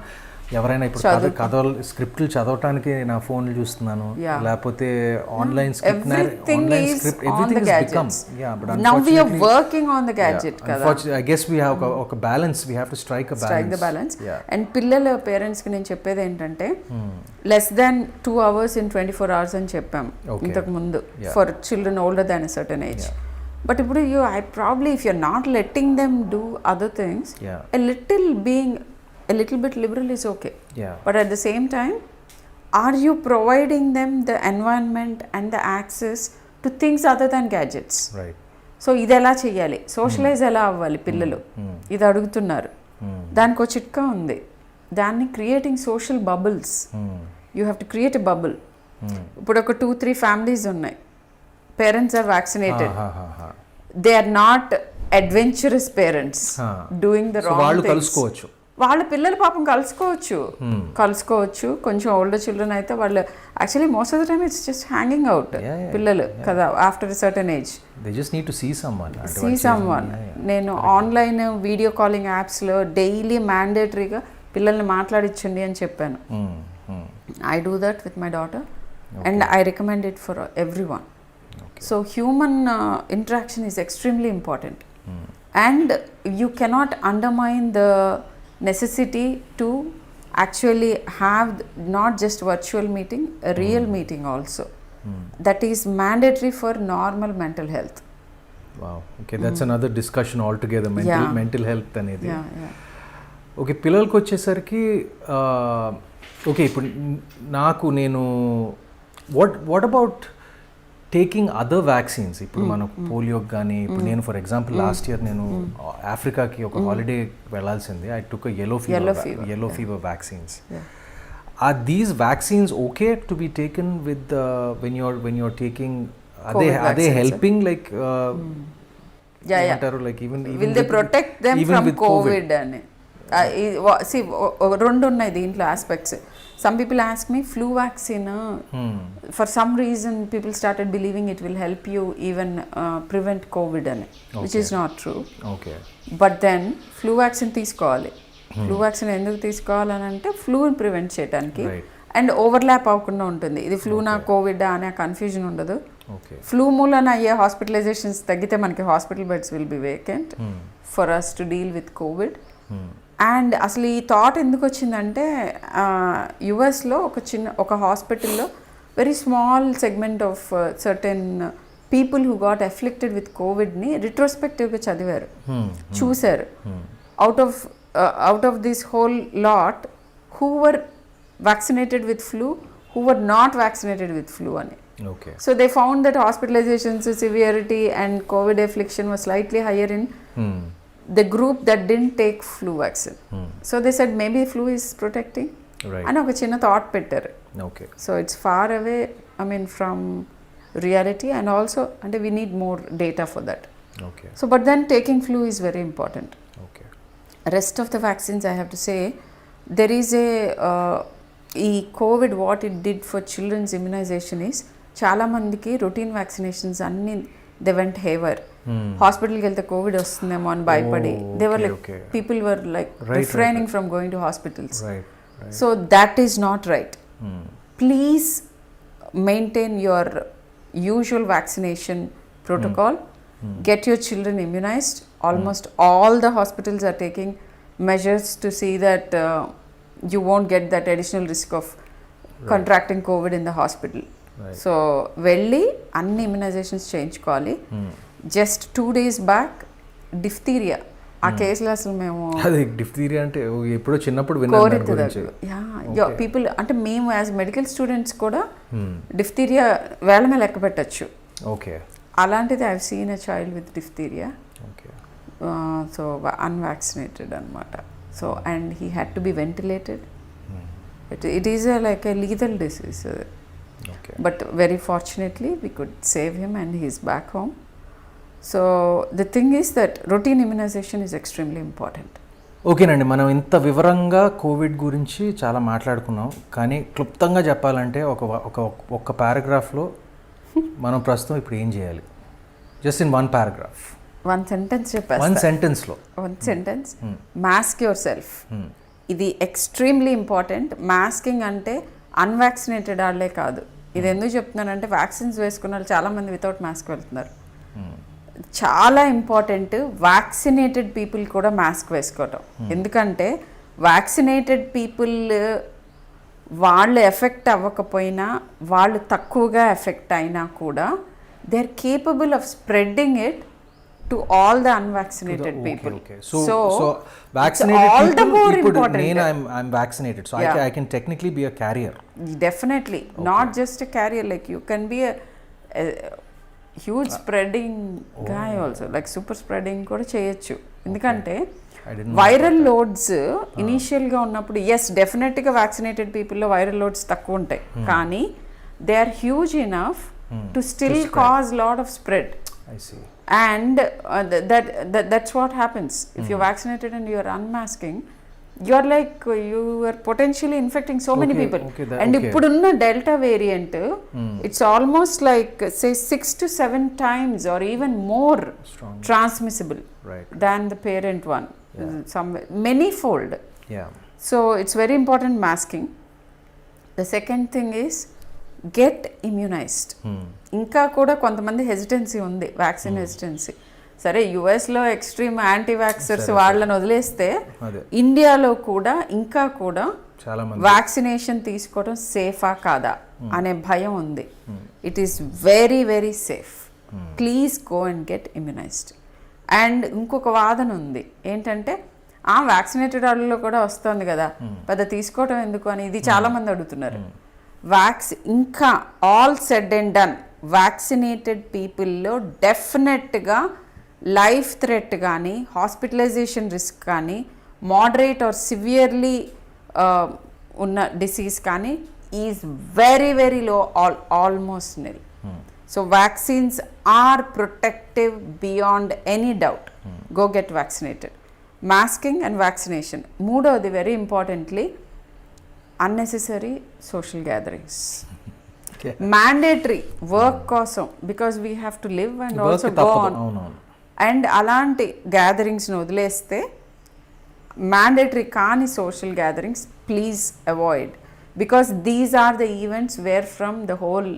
ఎవరైనా ఇప్పుడు కథలు స్క్రిప్ట్లు చదవటానికి నా ఫోన్లు చూస్తున్నాను, లేకపోతే online script everything is become now we are working on the gadget కదా. ఐ గెస్ వి హావ్ ఒక balance, we have to strike the balance. And పిల్లల పేరెంట్స్ కి నేను చెప్పేది ఏంటంటే less than 2 hours in 24 hours అని చెప్పాం ఇంతకు ముందు for children older than a certain age. But ఇప్పుడు if you're not letting them do other things, a little bit liberal is okay. Yeah. But at the same time, are you providing them the environment and the access to things other than gadgets? Right. So ఇది ఎలా చేయాలి, socialise ఎలా అవ్వాలి పిల్లలు, ఇది అడుగుతున్నారు. దానికి ఒక చిట్కా ఉంది, దాన్ని creating social bubbles. You have to create a bubble. ఇప్పుడు ఒక 2-3 ఫ్యామిలీస్ ఉన్నాయి, parents are vaccinated, they are not adventurous parents doing the wrong things. కలుసుకోవచ్చు, వాళ్ళ పిల్లలు పాపం కలుసుకోవచ్చు. కొంచెం ఓల్డర్ చిల్డ్రన్ అయితే వాళ్ళు actually most of the time it's just hanging out పిల్లలు కదా after certain age. They just need to see someone. నేను ఆన్లైన్ వీడియో కాలింగ్ యాప్స్లో డైలీ మ్యాండేటరీగా పిల్లల్ని మాట్లాడించండి అని చెప్పాను. I do that with my daughter and I recommend it for every one. So human interaction is extremely important. And you cannot undermine the necessity to actually have not just virtual meeting, a real meeting also. That is mandatory for normal mental health. Wow. Okay, that's another discussion altogether. Mental health అనేది. Okay, పిల్లలకి వచ్చేసరికి okay ఇప్పుడు నేను what about taking other vaccines? ఇప్పుడు మనకు పోలియోకి కానీ, ఇప్పుడు నేను ఫర్ ఎగ్జాంపుల్ లాస్ట్ ఇయర్ నేను ఆఫ్రికాకి ఒక హాలిడే వెళ్ళాల్సింది. I took yellow fever vaccines. Are these vaccines okay to be taken with when you're taking, are they helping like like even will they protect them from COVID అని? రెండు ఉన్నాయి దీంట్లో aspects. Some people ask me, flu vaccine, for some reason people started believing it will help you even prevent COVID, which is not true. Okay. But then flu vaccine తీసుకోవాలి. Flu vaccine ఎందుకు తీసుకోవాలని అంటే ఫ్లూని prevent చేయడానికి and overlap అవ్వకుండా ఉంటుంది. ఇది ఫ్లూనా కోవిడ్ అనే కన్ఫ్యూజన్ ఉండదు. ఫ్లూ మూలన అయ్యే హాస్పిటలైజేషన్స్ తగ్గితే మనకి hospital beds will be vacant for us to deal with COVID. And అసలు ఈ థాట్ ఎందుకు వచ్చిందంటే యుఎస్లో ఒక హాస్పిటల్లో very small segment of certain people who got afflicted with కోవిడ్ని రిట్రోస్పెక్టివ్గా చదివారు, చూశారు. Out of this whole lot who were vaccinated with flu, who were not vaccinated with flu అని. So they found that hospitalizations, severity and COVID affliction was slightly higher in the group that didn't take flu vaccine. So they said maybe flu is protecting. And oka chinna thought pettaru. So it's far away, I mean, from reality, and also and we need more data for that. So but then taking flu is very important. Rest of the vaccines, I have to say, there is a COVID, what it did for children's immunization is చాలా మందికి routine vaccinations అన్ని they went haywire. హాస్పిటల్కి వెళ్తే COVID వస్తుందేమో అని భయపడి they were like people were like refraining from going to hospitals. So that is not right. Please maintain your usual vaccination protocol. Get your children immunized. Almost all the hospitals are taking measures to see that you won't get that additional risk of contracting COVID in the hospital. So వెళ్ళి అన్ని ఇమ్యునైజేషన్స్ చేయించుకోవాలి. Just 2 days back diphtheria ఆ కేసులో అసలు మేము diphtheria అంటే ఎప్పుడో చిన్నప్పుడు పీపుల్ అంటే మేము యాజ్ మెడికల్ స్టూడెంట్స్ కూడా డిఫ్తీరియా వేళ మీద లెక్క పెట్టచ్చు. అలాంటిది I have seen a child with diphtheria. So unvaccinated అనమాట. So and he had to be ventilated. It is like a lethal disease. Okay. But very fortunately, we could save him and he is back home. So the thing is that routine immunization is extremely important. ఓకేనండి, మనం ఇంత వివరంగా Covid గురించి చాలా మాట్లాడుకున్నాం, కానీ క్లుప్తంగా చెప్పాలంటే ఒక పారాగ్రాఫ్లో మనం ప్రస్తుతం ఇప్పుడు ఏం చేయాలి? Just in one paragraph, one sentence చెప్పేస్తా. వన్ సెంటెన్స్లో one sentence, mask yourself. ఇది ఎక్స్ట్రీమ్లీ ఇంపార్టెంట్. మాస్కింగ్ అంటే అన్వాక్సినేటెడ్ వాళ్ళే కాదు. ఇది ఎందుకు చెప్తున్నానంటే వ్యాక్సిన్స్ వేసుకున్న వాళ్ళు చాలామంది వితౌట్ మాస్క్ వెళ్తున్నారు. చాలా ఇంపార్టెంట్ వ్యాక్సినేటెడ్ పీపుల్ కూడా మాస్క్ వేసుకోవటం. ఎందుకంటే వ్యాక్సినేటెడ్ పీపుల్ వాళ్ళు ఎఫెక్ట్ అవ్వకపోయినా, వాళ్ళు తక్కువగా ఎఫెక్ట్ అయినా కూడా they are capable of spreading it to all the unvaccinated people. Okay. So vaccinated all people, the more important. I'm vaccinated, so yeah. I can technically be a carrier. Definitely. Okay. Not just a carrier, like you can be a huge spreading guy also, like super spreading కూడా చేయొచ్చు. ఎందుకంటే viral loads ఇనీషియల్గా ఉన్నప్పుడు yes డెఫినెట్గా vaccinated పీపుల్లో viral loads తక్కువ ఉంటాయి, కానీ they are huge enough to still cause lot of spread. I see. And that's what happens if you're vaccinated and you're unmasking. You're like you are potentially infecting so many people. And ippudunna delta variant, it's almost like say 6 to 7 times or even more transmissible than the parent one. Some many fold. Yeah. So it's very important masking. The second thing is get immunized. ఇంకా కూడా కొంతమంది hesitancy ఉంది, vaccine hesitancy. సరే యుఎస్లో extreme anti వ్యాక్సర్స్ వాళ్ళని వదిలేస్తే ఇండియాలో కూడా ఇంకా కూడా వ్యాక్సినేషన్ తీసుకోవడం సేఫా కాదా అనే భయం ఉంది. It is very very safe. Please go and get immunized. And ఇంకొక వాదన ఉంది ఏంటంటే వ్యాక్సినేటెడ్ వాళ్ళలో కూడా వస్తుంది కదా, పెద్ద తీసుకోవడం ఎందుకు అని ఇది చాలామంది అడుగుతున్నారు. ఇంకా all said and done vaccinated పీపుల్లో డెఫినెట్గా లైఫ్ థ్రెట్ కానీ హాస్పిటలైజేషన్ రిస్క్ కానీ మోడరేట్ ఆర్ సివియర్లీ ఉన్న డిసీజ్ కానీ is very very low, almost nil. So vaccines are protective beyond any doubt. Go get vaccinated. Masking and vaccination. మూడవది very importantly unnecessary social gatherings. Mandatory work కోసం, because we have to live and also go on. And అలాంటి గ్యాదరింగ్స్ని వదిలేస్తే mandatory కాని social gatherings please avoid, because these are the events where from the whole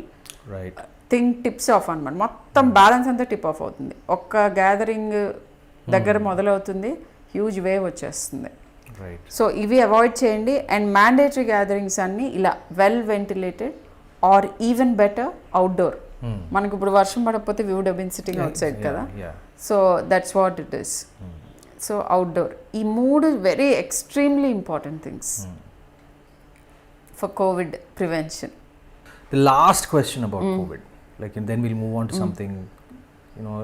thing tips off అన్నమాట. మొత్తం balance అంతా tip of అవుతుంది. ఒక్క gathering దగ్గర మొదలవుతుంది, హ్యూజ్ వేవ్ వచ్చేస్తుంది. సో ఇవి అవాయిడ్ చేయండి. అండ్ మ్యాండేటరీ గ్యాదరింగ్స్ అన్నీ ఇలా well ventilated or even better outdoor. మనకు ఇప్పుడు వర్షం పడకపోతే we would have been sitting outside కదా, so that's what it is. So outdoor. ఈ మూడు very extremely important things for COVID prevention. The last question about COVID, like, and then we'll move on to something, you know,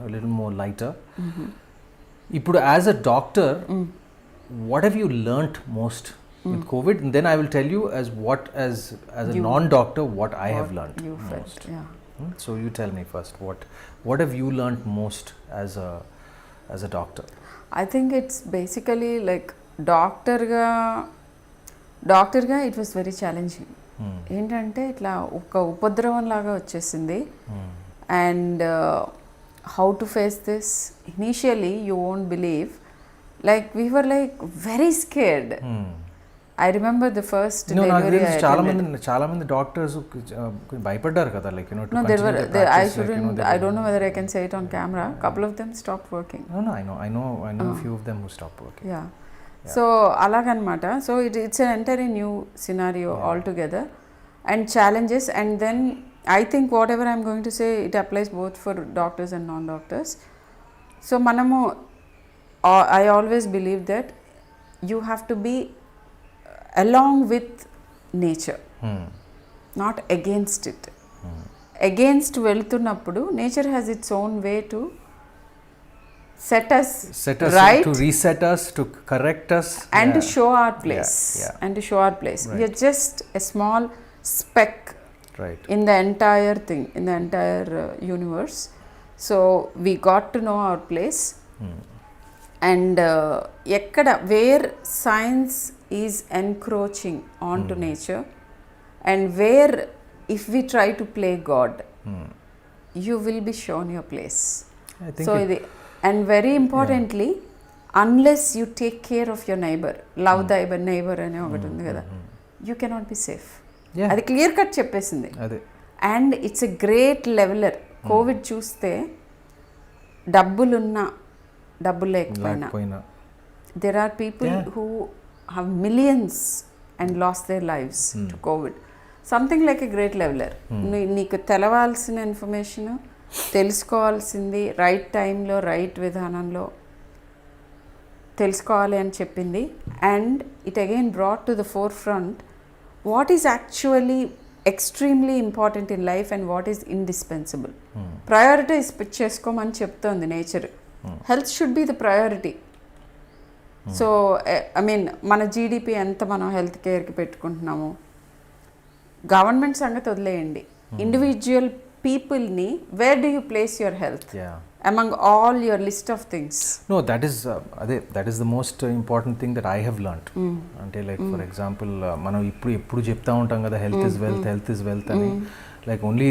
a little more lighter. ఇప్పుడు as a doctor, what have you learnt most with COVID? And then I will tell you as a non-doctor what I have learnt most. Yeah. So you tell me first, what have you learnt most as a doctor? I think it's basically like doctor గా it was very challenging. ఏంటంటే ఇట్లా ఒక ఉపద్రవం లాగా వచ్చేసింది. And how to face this initially you won't believe, like we were like very scared. I remember the first delivery చాలా మంది doctors భయపడ్డారు కదా, like, you know, no, there were I shouldn't, I don't know whether I can say it on camera. Couple of them stopped working. No, I know a few of them who stopped working. Yeah. So అలాగనమాట. So it's an entirely new scenario altogether and challenges. And then I think whatever I'm going to say, it applies both for doctors and non-doctors. So మనము I always believe that you have to be along with nature, not against it. Against వెళ్తున్నప్పుడు nature has its own way to set us right, right, to reset us, to correct us, and yeah. to show our place. Yeah. And to show our place. Right. We are just a small speck Right. in the entire thing, in the entire universe. So we got to know our place. And ekkada where science is encroaching onto nature, and where if we try to play God, you will be shown your place. I think So and very importantly, unless you take care of your neighbor, love thy neighbor అనే ఒకటి ఉంది కదా, you cannot be safe. Yeah. అది clear cut చెప్పేసింది. అదే. And it's a great leveller. Covid చూస్తే డబ్బులున్నా డబ్బు లేకపోయినా there are people who have millions and lost their lives to COVID. Something like a great leveler. నీకు తెలవాల్సిన ఇన్ఫర్మేషన్, తెలుసుకోవాల్సింది right టైంలో right విధానంలో తెలుసుకోవాలి అని చెప్పింది. And it again brought to the four front what is actually extremely important in life and what is indispensable. Prioritize చేసుకోమని చెప్తోంది nature. Health should be the priority. So I mean మన GDP ఎంత మనం health కేర్కి పెట్టుకుంటున్నాము, government సంగతి వదిలేయండి, individual పీపుల్ని where do you place your health among all your list of things? No, that is the most important thing that I have learnt. అంటే like for example మనం ఎప్పుడు చెప్తా ఉంటాం కదా, హెల్త్ ఇస్ వెల్త్ అని. లైక్ ఓన్లీ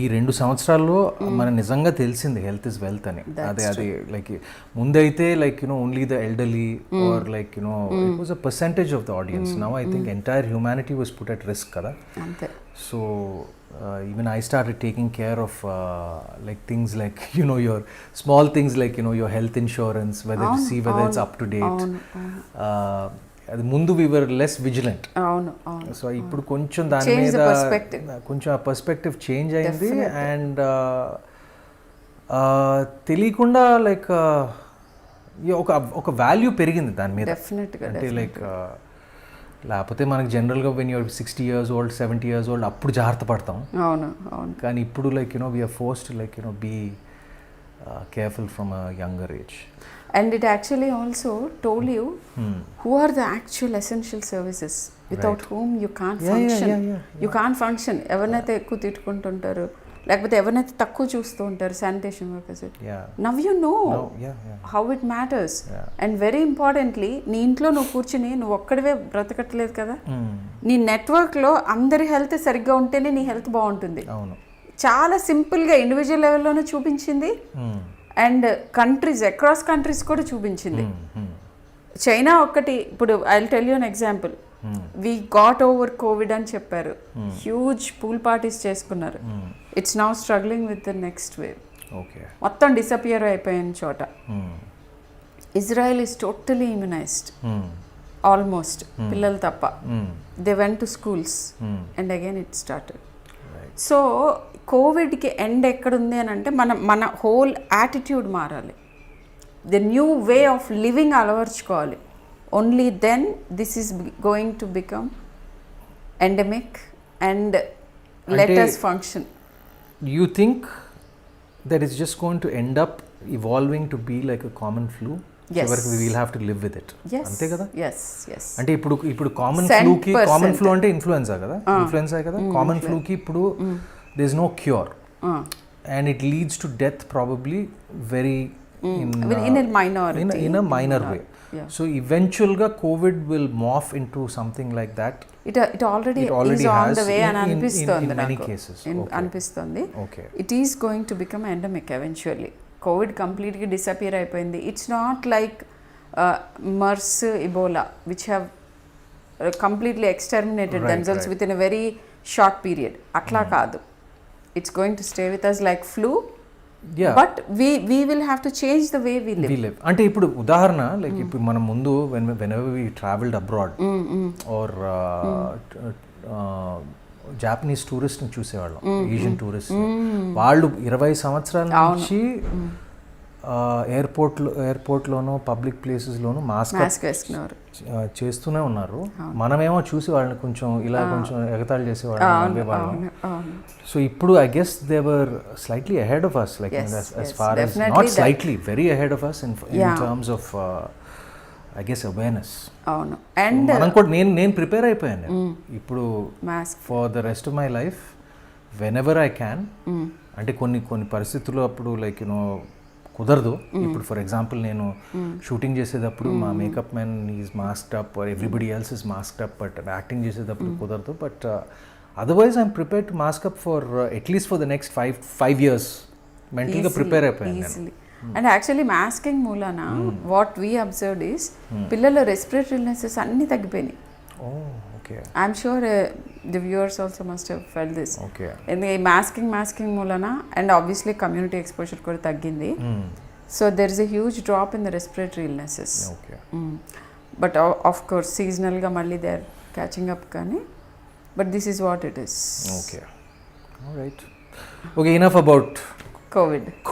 ఈ 2 సంవత్సరాల్లో మన నిజంగా తెలిసింది హెల్త్ ఇస్ వెల్త్ అని. అది లైక్ ముందైతే like only the elderly or like it was a percentage of the audience. Now I think entire humanity was put at risk కదా. So even I started taking care of like things like your small things like your health insurance, whether it's up to date. అది ముందు we were less vigilant. So ఇప్పుడు కొంచెం దాని మీద కొంచెం ఆ perspective change అయింది. అండ్ తెలియకుండా లైక్ ఒక వాల్యూ పెరిగింది దాని మీద. అంటే లైక్ లేకపోతే మనకి జనరల్గా when you're 60 years old 70 years old అప్పుడు జాగ్రత్త పడతాం. కానీ ఇప్పుడు like we're forced like be careful from a younger age. And it actually also told you who are the actual essential services without whom you can't function. You can't function. ఎవరినైతే ఎక్కువ తిట్టుకుంటుంటారు, లేకపోతే ఎవరినైతే తక్కువ చూస్తూ ఉంటారు, sanitation workers. Now you know how it matters. And very importantly, నీ ఇంట్లో నువ్వు కూర్చుని నువ్వు ఒక్కడివే బ్రతకట్లేదు కదా, నీ నెట్వర్క్లో అందరి హెల్త్ సరిగ్గా ఉంటేనే నీ హెల్త్ బాగుంటుంది. చాలా సింపుల్గా ఇండివిజువల్ లెవెల్లోనే చూపించింది. అండ్ కంట్రీస్ అక్రాస్ కంట్రీస్ కూడా చూపించింది. చైనా ఒక్కటి, ఇప్పుడు I will tell you an example. We got over COVID అని చెప్పారు, హ్యూజ్ పూల్ పార్టీస్ చేసుకున్నారు. It's now struggling with the next wave. మొత్తం డిసపియర్ అయిపోయిన చోట. Israel is totally immunized almost, పిల్లలు తప్ప. They went to schools and again it started. So కోవిడ్కి end ఎక్కడుంది అని అంటే మన హోల్ యాటిట్యూడ్ మారాలి, the new way of living అలవర్చుకోవాలి. Only then this is going to become endemic and let us function. You think that it's just going to end up evolving to be like a common flu? Yes. We will have to live with it. అంతే కదా. Yes. అంటే ఇప్పుడు common flu అంటే influenza కదా, common ఫ్లూకి ఇప్పుడు there is no cure, and it leads to death probably very in a minor way. So eventually COVID will morph into something like that. It already is on the way and in many cases. అనిపిస్తుంది. It is going to become endemic eventually. COVID completely disappear అయిపోయింది. It's not like MERS, Ebola, which have completely exterminated themselves within a very short period. అట్లా కాదు. It's going to stay with us like flu. But we will have to change the way we live. అంటే ఇప్పుడు ఉదాహరణ like ఇప్పుడు మనం ముందు whenever we traveled abroad or Japanese టూరిస్ట్ని చూసేవాళ్ళం, ఏషియన్ టూరిస్ట్. వాళ్ళు 20 సంవత్సరాల నుంచి ఎయిర్పోర్ట్లోనూ పబ్లిక్ ప్లేసెస్లోనూ మాస్క్ వేసుకున్నారు. చేస్తూనే ఉన్నారు. మనమేమో చూసి వాళ్ళని కొంచెం ఇలా కొంచెం ఎగతాళి చేసేవాళ్ళం. సో ఇప్పుడు I guess they were slightly ahead of us, like as far as not slightly, very ahead of us in terms of I guess awareness. అవును. అండ్ మనం కూడా నేను ప్రిపేర్ అయిపోయాను ఇప్పుడు for the rest of my life whenever I can. అంటే కొన్ని పరిస్థితుల్లో అప్పుడు లైక్ కుదరదు. ఇప్పుడు ఫర్ ఎగ్జాంపుల్ నేను షూటింగ్ చేసేటప్పుడు మా makeup man is masked up, everybody else is masked up, but acting చేసేటప్పుడు కుదరదు. But otherwise I'm prepare to mask up for at least for the next 5 years. మెంటల్గా ప్రిపేర్ అయిపోయాను. అండ్ యాక్చువల్లీ మాస్కింగ్ మూలాన what we observed is పిల్లల respiratory illnesses అన్నీ తగ్గిపోయినాయి. I'm sure the viewers also must have felt this. ఎందుకంటే masking మూలన and obviously community exposure కూడా తగ్గింది. So there is a huge drop in the respiratory illnesses. But of course సీజనల్గా మళ్ళీ they are catching up, కానీ but this is what it is. Okay, enough about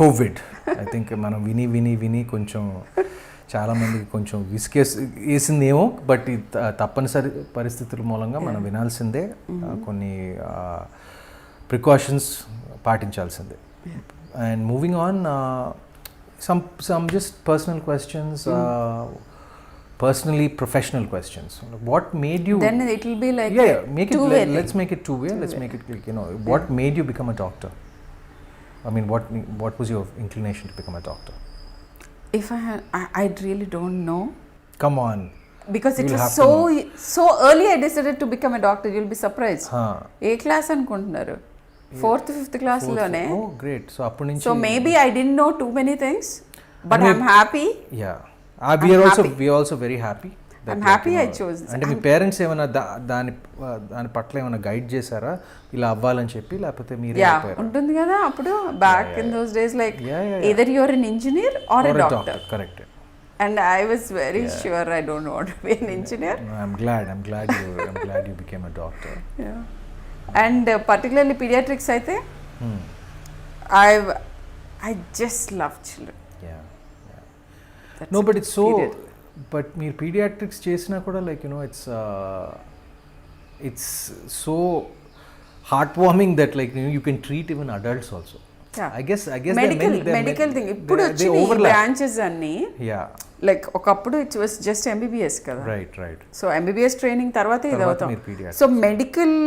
Covid. I think మనం విని కొంచెం చాలామందికి కొంచెం వేసిందేమో, బట్ ఈ తప్పనిసరి పరిస్థితుల మూలంగా మనం వినాల్సిందే, కొన్ని ప్రికాషన్స్ పాటించాల్సిందే. And moving on, some just personal questions, personally professional questions. What made you, then it will be like make it let's make it two-way. Let's make it like, what made you become a doctor? I mean, what was your inclination to become a doctor? If I really don't know. Come on. Because it was so early I decided to become a doctor. You'll be surprised. A class అనుకుంటున్నారు? 4th 5th class లోనే. Oh great. So appu nunchi, so maybe I didn't know too many things, but I'm happy. Yeah. We are also very happy. I'm happy I chose this. అంటే మీ parents ఏమైనా దాని పట్ల ఏమైనా guide చేశారా ఇలా అవ్వాలని చెప్పి, లేకపోతే మీరే అయిపోయారా? ఉంటుంది కదా అప్పుడు back in those days, like either you're an engineer or a doctor. Correct. And I was very sure I don't want to be an engineer. No, I'm glad you became a doctor. Yeah. And particularly pediatrics అయితే I just love children. Yeah. No, but it's so period. But మీరు paediatrics చేసినా కూడా like it's so heartwarming that like you can treat even adults also. I guess medical thing ఇప్పుడు వచ్చిన ఈ branches అన్ని like ఒకప్పుడు it was just MBBS కదా. Right. So MBBS training తర్వాత ఇది అవుతాం. సో మెడికల్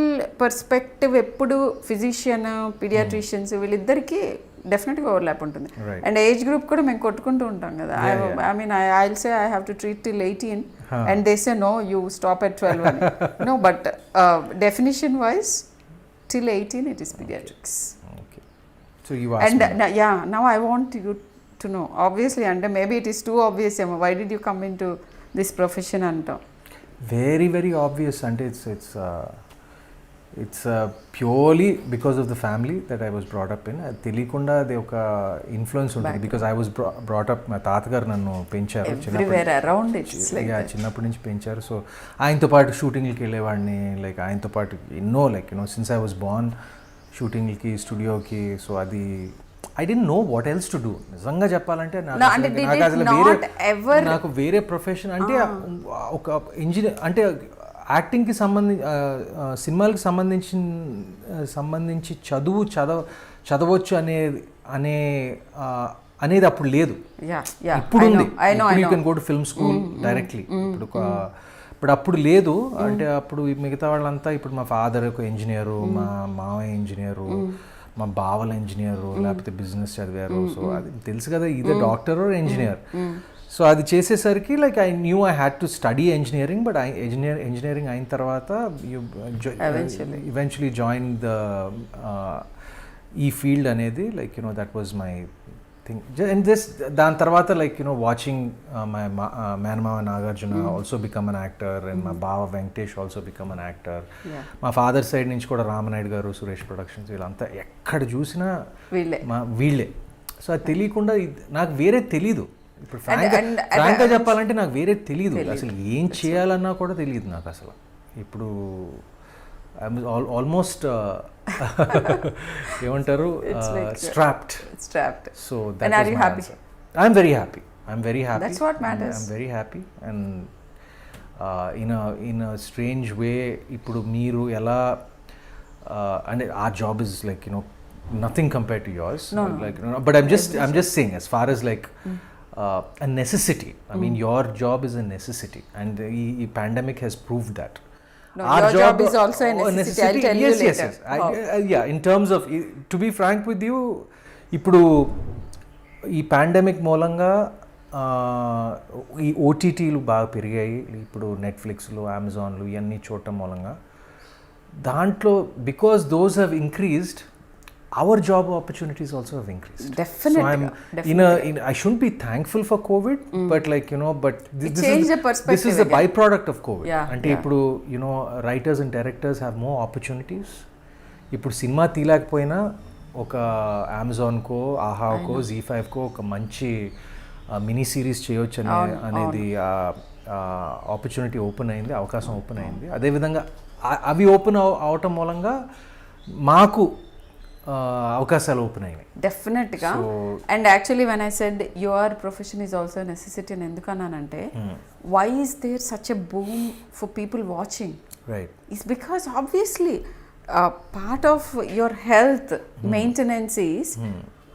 పర్స్పెక్టివ్ ఎప్పుడు ఫిజిషియన్ పీడియాట్రిషియన్స్ వీళ్ళిద్దరికి డెఫినెట్గా ఓవర్లాప్ ఉంటుంది. అండ్ ఏజ్ గ్రూప్ కూడా మేము కొట్టుకుంటూ ఉంటాం కదా. I mean I will say I have to treat till 18 and they say no, you stop at 12. No, but definition wise till 18 it is pediatrics. Okay. So you asked and now I want you to know, obviously, and maybe it is too obvious, why did you come into this profession anta? Very very obvious, and it's purely because of the family that I was brought up in. తెలియకుండా అది ఒక influence ఉంటుంది, because I was brought up, మా తాతగారు నన్ను పెంచారు చిన్నప్పటి నుంచి పెంచారు. సో ఆయనతో పాటు షూటింగ్లకి వెళ్ళేవాడిని, లైక్ ఆయనతో పాటు ఎన్నో like since I was born షూటింగ్లకి, స్టూడియోకి. సో అది I don't know what else to do. నిజంగా చెప్పాలంటే నాకు వేరే ప్రొఫెషన్ అంటే ఒక ఇంజనీర్ అంటే యాక్టింగ్కి సినిమాలకు సంబంధించి చదవచ్చు అనేది అప్పుడు లేదు. ఇప్పుడు ఉంది. You can go to film school directly. ఇప్పుడు అప్పుడు లేదు. అంటే అప్పుడు మిగతా వాళ్ళంతా, ఇప్పుడు మా ఫాదర్ ఒక ఇంజనీరు, మా మావయ్య ఇంజనీరు, మా బావల ఇంజనీరు, లేకపోతే బిజినెస్ చదివారు. సో అది తెలుసు కదా, ఇదే డాక్టర్ ఆర్ ఇంజనీర్. సో అది చేసేసరికి like I knew I had to study engineering, but engineering అయిన తర్వాత ఈవెన్చువలీ జాయిన్ ద ఈ ఫీల్డ్ అనేది like that was my thing. And దాని తర్వాత లైక్ వాచింగ్ మై మేనమావ Nagarjuna also become an actor, and మా బావ Venkatesh also become an actor. మా ఫాదర్ సైడ్ నుంచి కూడా రామనాయుడు గారు, సురేష్ ప్రొడక్షన్స్, వీళ్ళంతా ఎక్కడ చూసినా వీళ్ళే. సో అది తెలియకుండా నాకు వేరే తెలీదు. ఇప్పుడు ఫ్రాంక్గా చెప్పాలంటే నాకు వేరే తెలియదు, అసలు ఏం చేయాలన్నా కూడా తెలియదు నాకు అసలు. ఇప్పుడు ఆల్మోస్ట్ ఏమంటారు, strapped. So that was my answer. I'm very happy. I'm very happy. That's what matters. I'm very happy, and in a strange way, ఇప్పుడు మీరు ఎలా and our job is like, you know, nothing compared to yours. No, like, no. But I'm just saying, as far as like a necessity. I mean, your job is a necessity, and the pandemic has proved that. No, your job is also a necessity. I'll tell you later. Yes. Yeah, in terms of, to be frank with you, ఇప్పుడు ఈ pandemic మూలంగా ఈ ఓటీటీలు బాగా పెరిగాయి. ఇప్పుడు నెట్ఫ్లిక్స్లు, అమెజాన్లు ఇవన్నీ చూడటం మూలంగా దాంట్లో, because those have increased, our job opportunities also have increased. Definitely. So I shouldn't be thankful for COVID, but like, you know, but this is the byproduct of COVID. Ante ippudu, you know, writers and directors have more opportunities. Ippudu cinema తీయలేకపోయినా ఒక Amazon కో, ఆహాకో, Z5 కో ఒక మంచి mini series చేయొచ్చు అనేది opportunity open అయింది, అవకాశం open అయింది. అదేవిధంగా అవి ఓపెన్ అవటం మూలంగా మాకు అవకాశాలు ఓపెన్ అయినాయి. డెఫినెట్గా. And actually when I said your profession is also necessity అని ఎందుకన్నానంటే, why is there such a boom for people watching? Right. It's because obviously part of your health maintenance is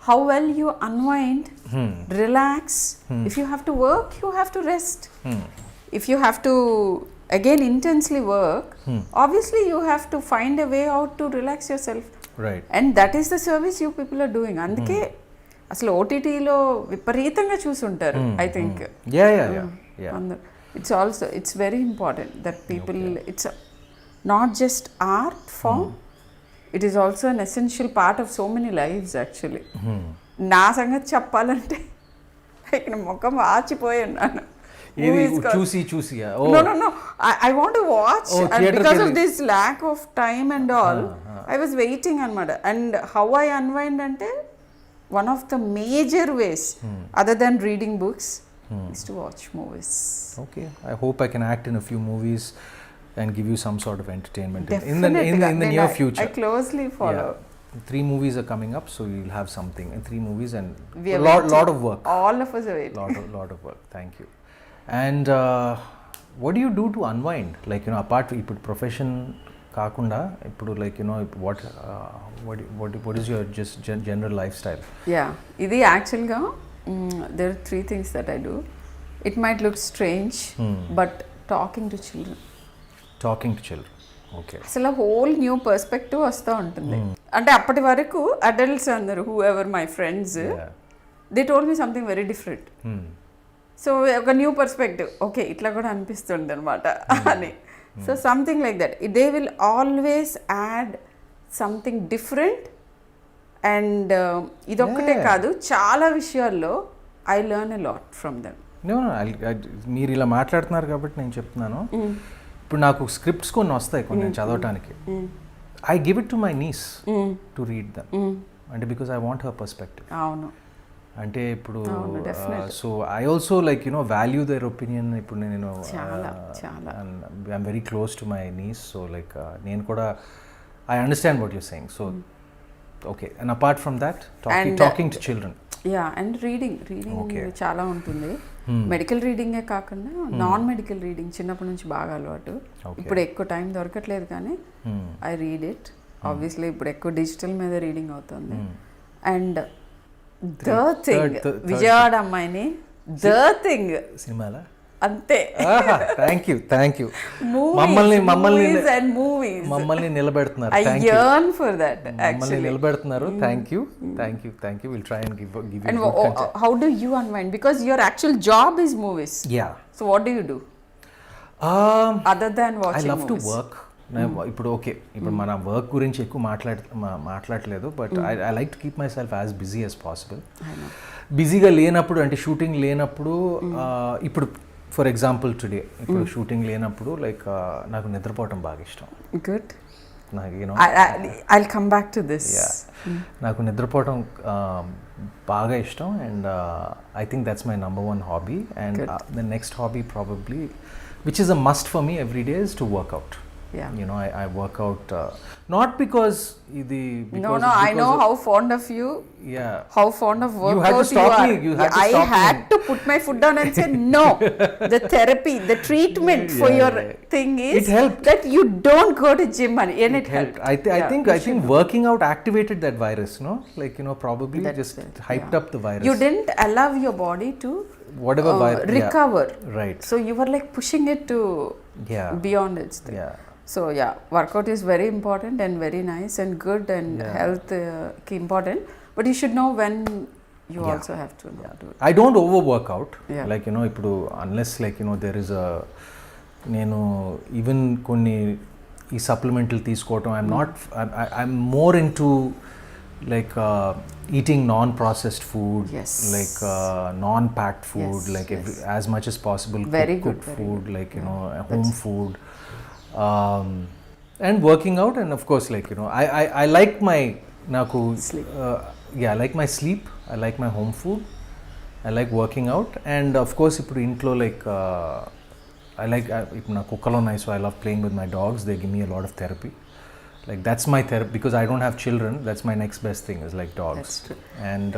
how well you unwind, relax. If you have to work, you have to rest. If you have to again intensely work, obviously you have to find a way out to relax yourself. Right. And that is the service you people are doing. అందుకే అసలు ఓటీటీలో విపరీతంగా చూసుంటారు, I think. It's also, it's very important that people, it's not just art form, it is also an essential part of so many lives actually. నా సంగతి చెప్పాలంటే like నా ముఖం ఆచిపోయి ఉన్నాను చూసి. No, I want to watch, and because of this lack of time and all, I was waiting anamata. And how I unwind ante, one of the major ways other than reading books is to watch movies. Okay, I hope I can act in a few movies and give you some sort of entertainment in the near future. I closely follow. 3 movies are coming up, so you'll have something in 3 movies, and lot of work. All of us are waiting. lot of work. Thank you. And what do you do to unwind? Like, you know, apart from ఇప్పుడు profession కాకుండా, ఇప్పుడు like, you know, what is your just general lifestyle? Yeah, ఇది యాక్చువల్గా there are 3 things that I do. It might look strange, but talking to children. Okay. అసలు whole new perspective వస్తూ ఉంటుంది. అంటే అప్పటి వరకు అడల్ట్స్ అందరు, who ever my friends, they told me something very different. So ఒక న్యూ పర్స్పెక్టివ్, ఓకే ఇట్లా కూడా అనిపిస్తుంది అనమాట అని. So something like that, they will always add something different. And ఇదొక్కటే కాదు, చాలా విషయాల్లో I learn a lot from them. మీరు ఇలా మాట్లాడుతున్నారు కాబట్టి నేను చెప్తున్నాను. ఇప్పుడు నాకు స్క్రిప్ట్స్ కొన్ని వస్తాయి, కొన్ని చదవటానికి. I give it to my nieces to read them, అంటే because I want her perspective. అవును. అంటే ఇప్పుడు so I also like, you know, value their opinion. ఇప్పుడు నేను I'm very close to my nieces, so like నేను కూడా I understand what you're saying. So okay. And apart from that, talking to children. Yeah, and reading చాలా ఉంటుంది. Medical రీడింగే కాకుండా non medical reading చిన్నప్పటి నుంచి బాగా అలవాటు. ఇప్పుడు ఎక్కువ టైం దొరకట్లేదు కానీ ఐ రీడ్ ఇట్. ఆబ్వియస్లీ ఇప్పుడు ఎక్కువ డిజిటల్ మీద రీడింగ్ అవుతుంది. అండ్ ద థింగ్, విజయవాడ అమ్మాయిని, ద థింగ్ సినిమాలా అంతే. Thank you. మమ్మల్ని నిలబెడుతున్నారు. I yearn for that actually. మమ్మల్ని నిలబెడుతున్నారు. Thank you. We'll try and give you and good content. How do you unwind? Because your actual job is movies. Yeah. So what do you do other than watching I love movies? to work. ఇప్పుడు okay, ఇప్పుడు మన work గురించి ఎక్కువ మాట్లాడలేదు, but I like to keep my self as busy as possible. బిజీగా లేనప్పుడు, అంటే shooting లేనప్పుడు, ఇప్పుడు ఫర్ ఎగ్జాంపుల్ టుడే, ఇప్పుడు షూటింగ్ లేనప్పుడు లైక్ నాకు నిద్రపోవటం బాగా ఇష్టం. గుడ్. నాకు, you know, I'll come back to this. నాకు నిద్రపోవటం బాగా ఇష్టం, and I think that's my number 1 hobby. And the next hobby probably, which is a must for me every day, is to work out. Yeah. You know, I work out not because No, I know how fond of you, yeah, how fond of workout you had to stop are. me, you had to I stop had me. to put my foot down and say no. The therapy, the treatment for Yeah, your yeah. thing is It helped. that you don't go to gym and it helped. I think working out activated that virus, no? Like, you know, probably That's just it, hyped yeah. up the virus. You didn't allow your body to Whatever recover. Yeah. Right. So you were like pushing it to Yeah. beyond its thing. Yeah. So yeah, workout is very important and very nice and good and Yeah. health important. But you should know when you Yeah. also have to do it. I don't overwork out. Yeah. Like, you know, ఇప్పుడు unless like, you know, there is a నేను even కొన్ని ఈ సప్లిమెంట్లు తీసుకోవటం I'm more into like eating non-processed food, Yes. like non-packed food, Yes, like yes. as much as possible Very cooked good, very food, good. like, you Yeah. know, home food, and working out, and of course, like, you know, I like my naku Sleep. Yeah, I like my sleep, I like my home food, I like working out, and of course ఇప్పుడు ఇంట్లో like I like ఇప్పుడు నా కుక్కలు ఉన్నాయి, so I love playing with my dogs. They give me a lot of therapy. Like that's my therapy because I don't have children. That's my next best thing is like dogs. That's true. And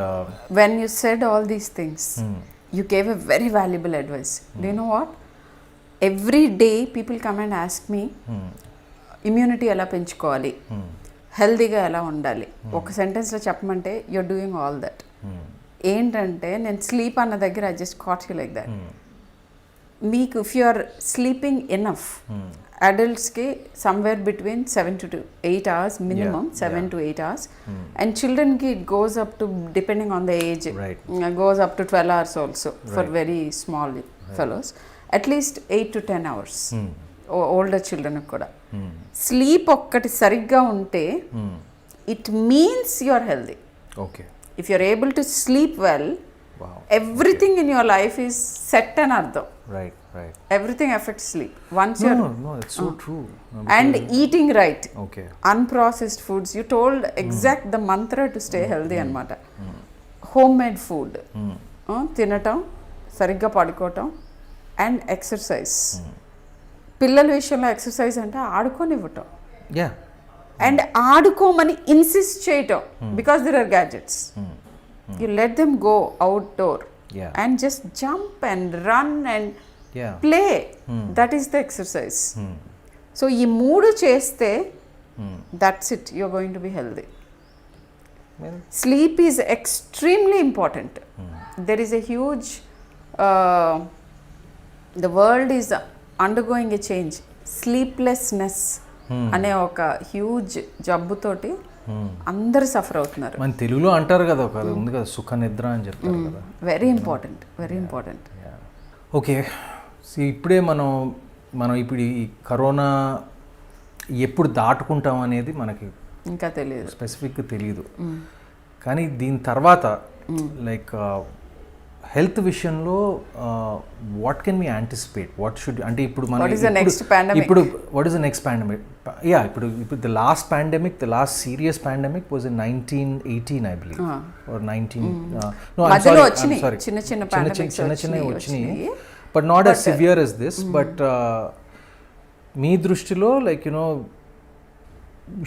When you said all these things, you gave a very valuable advice. Do you know what? Every day people come and ask me, immunity ఎలా పెంచుకోవాలి, హెల్దీగా ఎలా ఉండాలి, ఒక సెంటెన్స్లో చెప్పమంటే you're doing all that. ఏంటంటే నేను sleep అన్న దగ్గర I just caught you like that. మీకు if you are sleeping enough, అడల్ట్స్కి somewhere between 7 to 8 hours minimum, 7 to 8 hours, and childrenకి it goes up to, depending on the age, goes up to 12 hours also for very small fellows, at least 8 to 10 hours. Older children కూడా sleep ఒక్కటి సరిగ్గా ఉంటే it means you are healthy. okay, if you are able to sleep well, everything in your life is set అని అర్థం. right. Everything affects sleep once you're No, it's so true. and eating right. Okay. Unprocessed foods, you told exact the mantra to stay healthy అన్నమాట. homemade food, తినటం, సరిగ్గా పడుకోవటం, and exercise. పిల్లల విషయంలో exercise అంటే ఆడుకోనివ్వటం, Yeah. అండ్ ఆడుకోమని ఇన్సిస్ట్ చేయటం, because there are gadgets. You let them go outdoor, Yeah. and just jump and run and Yeah. play. That is the exercise. So ఈ మూడు చేస్తే that's it, you're going to be healthy. Well, Sleep is extremely important. There is a huge the world is undergoing a change. Sleeplessness అనే ఒక huge జబ్బుతోటి అందరు suffer అవుతున్నారు. మన తెలుగులో అంటారు కదా, ఒక ఉంది కదా, సుఖ నిద్ర అని చెప్తారు కదా. Very important, very important. Okay, ఇప్పుడే మనం ఇప్పుడు ఈ కరోనా ఎప్పుడు దాటుకుంటాం అనేది మనకి ఇంకా తెలియదు, స్పెసిఫిక్గా తెలియదు. కానీ దీని తర్వాత లైక్ హెల్త్ విషయంలో what can we anticipate, what should, అంటే ఇప్పుడు మనం What is the next pandemic? ఇప్పుడు what is the next pandemic? Yeah, ఇప్పుడు the last pandemic, the last serious pandemic was in 1918 I believe, or 19 మధ్యలో వచ్చినాయి చిన్న చిన్న pandemics వచ్చినాయి, but not as severe as this. But మీ దృష్టిలో like you know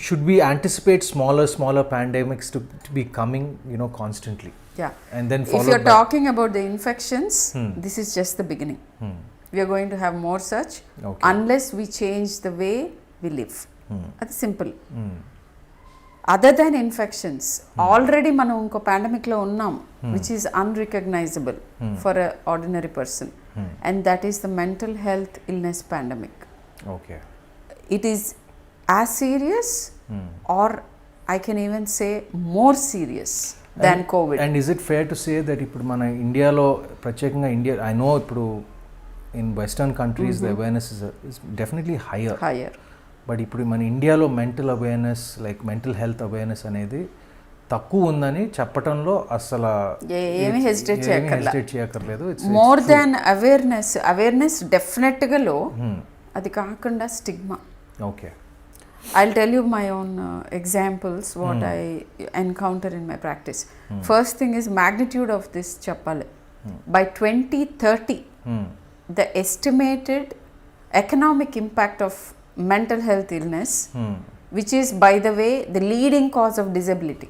should we anticipate smaller pandemics to be coming, you know, constantly? Yeah. And then if you're talking about the infections, this is just the beginning. We are going to have more such, unless we change the way we live. That's simple. Other than infections, already మనం ఇంకో pandemic లో ఉన్నాం, which is unrecognizable for an ordinary person, and that is the mental health illness pandemic. Okay. It is as serious, or I can even say more serious than COVID. And is it fair to say that ఇప్పుడు మన ఇండియాలో, ప్రత్యేకంగా India, I know ఇప్పుడు in western countries the awareness is definitely higher. But ఇప్పుడు మన ఇండియాలో mental awareness, like mental health awareness అనేది తక్కువ ఉందని చెప్పటంలో అసలు ఏమీ హెసిటేట్ చేయక్కర్లేదు. మోర్ దాన్ అవేర్నెస్ డెఫినెట్గా లో, అది కాకుండా stigma. Okay, I'll tell you my own examples, what I encounter in my practice. First thing is magnitude of this chappale. By 2030, the estimated economic impact of mental health illness, which is, by the way, the leading cause of disability,